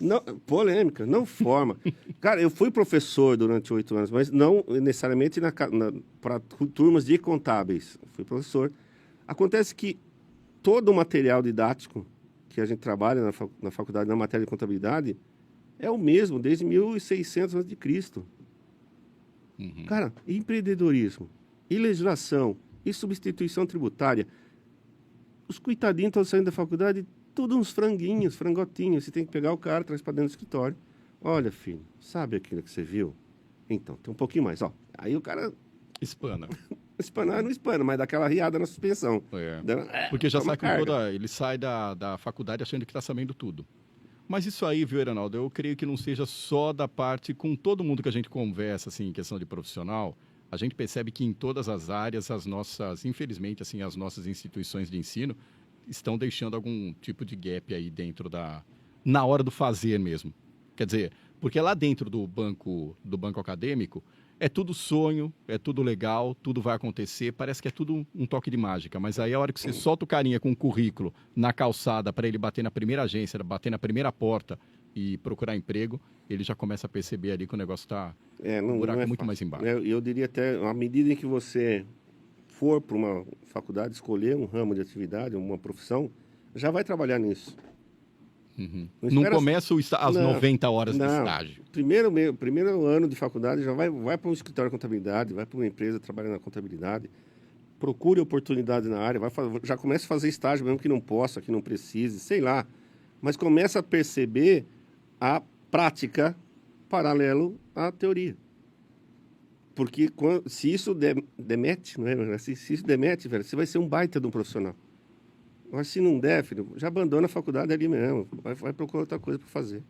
Polêmica, não forma. Cara, eu fui professor durante 8 anos, mas não necessariamente para turmas de contábeis. Fui professor. Acontece que todo o material didático que a gente trabalha na faculdade, na matéria de contabilidade, é o mesmo desde 1600 a.C. Cara, e empreendedorismo, e legislação, e substituição tributária. Os coitadinhos estão saindo da faculdade, tudo uns franguinhos, frangotinhos. Você tem que pegar o cara, traz para dentro do escritório. Olha, filho, sabe aquilo que você viu? Então, tem um pouquinho mais, ó. Aí o cara... Espana. Espanar não espana, mas dá aquela riada na suspensão. Porque já sai com ele sai da faculdade achando que está sabendo tudo. Mas isso aí, viu, Erinaldo, eu creio que não seja só da parte, com todo mundo que a gente conversa, assim, em questão de profissional, a gente percebe que em todas as áreas, infelizmente, assim, as nossas instituições de ensino estão deixando algum tipo de gap aí dentro na hora do fazer mesmo. Quer dizer, porque lá dentro do banco acadêmico, é tudo sonho, é tudo legal, tudo vai acontecer, parece que é tudo um toque de mágica, mas aí a hora que você solta o carinha com um currículo na calçada para ele bater na primeira agência, bater na primeira porta e procurar emprego, ele já começa a perceber ali que o negócio está um buraco muito mais embaixo. Eu diria até, à medida em que você for para uma faculdade, escolher um ramo de atividade, uma profissão, já vai trabalhar nisso. Não começa as 90 horas de estágio. Primeiro ano de faculdade, já vai para um escritório de contabilidade, vai para uma empresa trabalhando na contabilidade. procure oportunidade na área, já comece a fazer estágio mesmo que não possa, que não precise, sei lá. Mas começa a perceber a prática paralelo à teoria. Porque se isso demete, não é? Se isso demete, velho, você vai ser um baita de um profissional. Mas se não der, filho, já abandona a faculdade ali mesmo. Vai procurar outra coisa para fazer.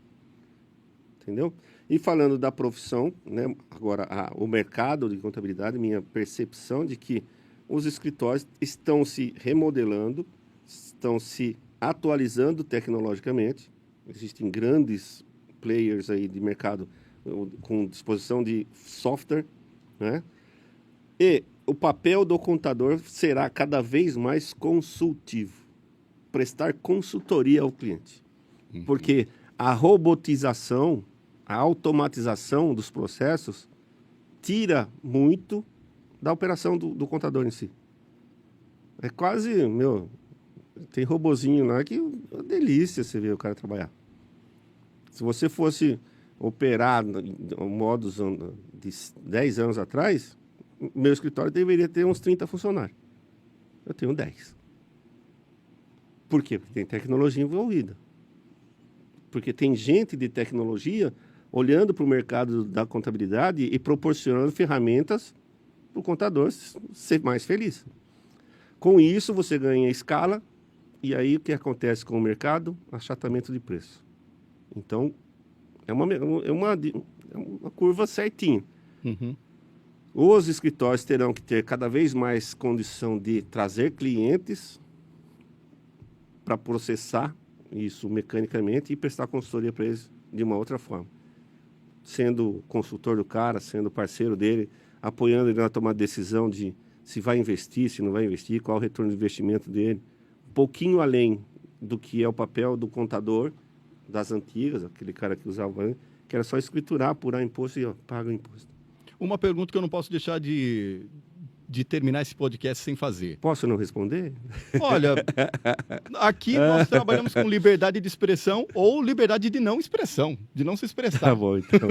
Entendeu? E falando da profissão, né, agora o mercado de contabilidade, minha percepção de que os escritórios estão se remodelando, estão se atualizando tecnologicamente. Existem grandes players aí de mercado com disposição de software, né? E o papel do contador será cada vez mais consultivo, prestar consultoria ao cliente. Porque a robotização, a automatização dos processos tira muito da operação do contador em si. É quase, tem robozinho lá que é uma delícia você ver o cara trabalhar. Se você fosse operar modos de 10 anos atrás, meu escritório deveria ter uns 30 funcionários. Eu tenho 10. Por quê? Porque tem tecnologia envolvida. Porque tem gente de tecnologia olhando para o mercado da contabilidade e proporcionando ferramentas para o contador ser mais feliz. Com isso, você ganha escala, e aí o que acontece com o mercado? Achatamento de preço. Então, é uma curva certinha. Uhum. Os escritórios terão que ter cada vez mais condição de trazer clientes para processar isso mecanicamente e prestar consultoria para eles de uma outra forma. Sendo consultor do cara, sendo parceiro dele, apoiando ele na tomada de decisão de se vai investir, se não vai investir, qual o retorno de investimento dele. Um pouquinho além do que é o papel do contador das antigas, aquele cara que usava, que era só escriturar, apurar imposto e paga o imposto. Uma pergunta que eu não posso deixar de terminar esse podcast sem fazer. Posso não responder? Olha, aqui nós trabalhamos com liberdade de expressão ou liberdade de não expressão, de não se expressar. Tá bom, então.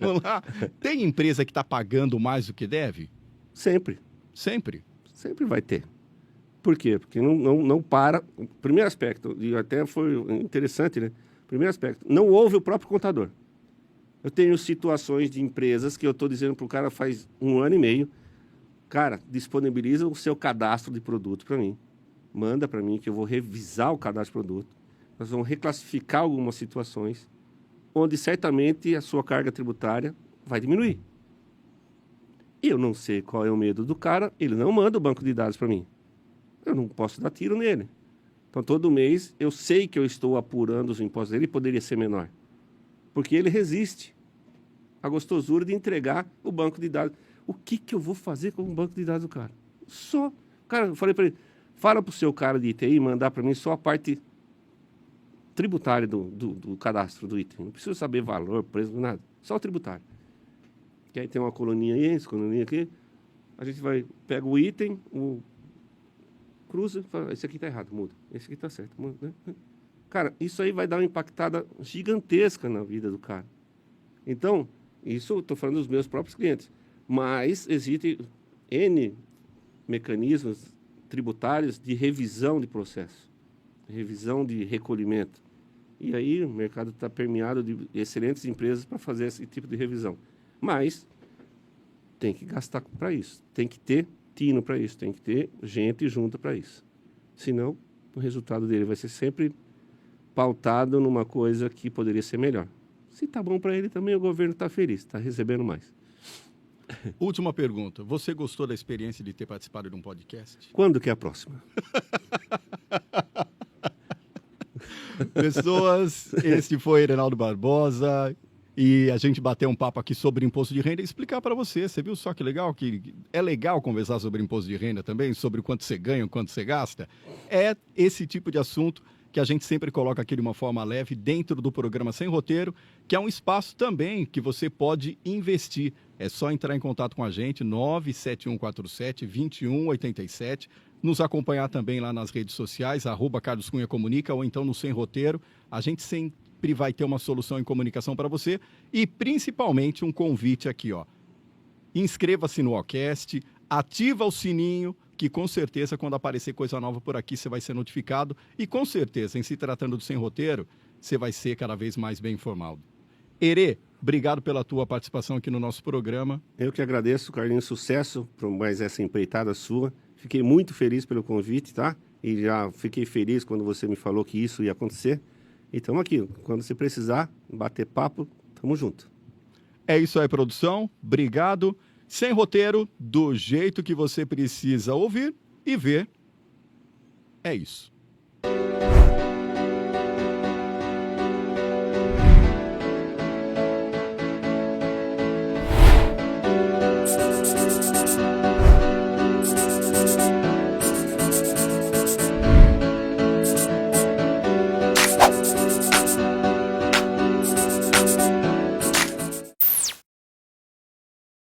Vamos lá. Tem empresa que está pagando mais do que deve? Sempre. Sempre. Sempre vai ter. Por quê? Porque não para. Primeiro aspecto, e até foi interessante, né? Primeiro aspecto, não houve o próprio contador. Eu tenho situações de empresas que eu estou dizendo para o cara faz 1 ano e meio, cara, disponibiliza o seu cadastro de produto para mim. Manda para mim que eu vou revisar o cadastro de produto. Nós vamos reclassificar algumas situações onde certamente a sua carga tributária vai diminuir. Eu não sei qual é o medo do cara, ele não manda o banco de dados para mim. Eu não posso dar tiro nele. Então, todo mês, eu sei que eu estou apurando os impostos dele e poderia ser menor. Porque ele resiste à gostosura de entregar o banco de dados. O que eu vou fazer com o banco de dados do cara? Só. Cara, eu falei para ele, fala para o seu cara de ITI mandar para mim só a parte tributária do cadastro do item. Não precisa saber valor, preço, nada. Só o tributário. Que aí tem uma coluninha aí, essa coluninha aqui. A gente pega o item, cruza, fala, esse aqui está errado, muda. Esse aqui está certo, muda, né? Cara, isso aí vai dar uma impactada gigantesca na vida do cara. Então, isso eu estou falando dos meus próprios clientes. Mas existem N mecanismos tributários de revisão de processo, revisão de recolhimento. E aí o mercado está permeado de excelentes empresas para fazer esse tipo de revisão. Mas tem que gastar para isso, tem que ter tino para isso, tem que ter gente junta para isso. Senão, o resultado dele vai ser sempre pautado numa coisa que poderia ser melhor. Se está bom para ele também, o governo está feliz, está recebendo mais. Última pergunta. Você gostou da experiência de ter participado de um podcast? Quando que é a próxima? Pessoas, esse foi Reinaldo Barbosa e a gente bateu um papo aqui sobre imposto de renda e explicar para você. Você viu só que legal? Que é legal conversar sobre imposto de renda também, sobre o quanto você ganha, o quanto você gasta. É esse tipo de assunto que a gente sempre coloca aqui de uma forma leve dentro do programa Sem Roteiro, que é um espaço também que você pode investir. É só entrar em contato com a gente, 97147-2187, nos acompanhar também lá nas redes sociais, @Carlos Cunha Comunica, ou então no Sem Roteiro. A gente sempre vai ter uma solução em comunicação para você e principalmente um convite aqui, ó. Inscreva-se no Ocast, ativa o sininho que com certeza, quando aparecer coisa nova por aqui, você vai ser notificado. E com certeza, em se tratando do Sem Roteiro, você vai ser cada vez mais bem informado. Herê, obrigado pela tua participação aqui no nosso programa. Eu que agradeço, Carlinhos, sucesso por mais essa empreitada sua. Fiquei muito feliz pelo convite, tá? E já fiquei feliz quando você me falou que isso ia acontecer. E estamos aqui. Quando você precisar bater papo, tamo junto. É isso aí, produção. Obrigado. Sem Roteiro, do jeito que você precisa ouvir e ver. É isso.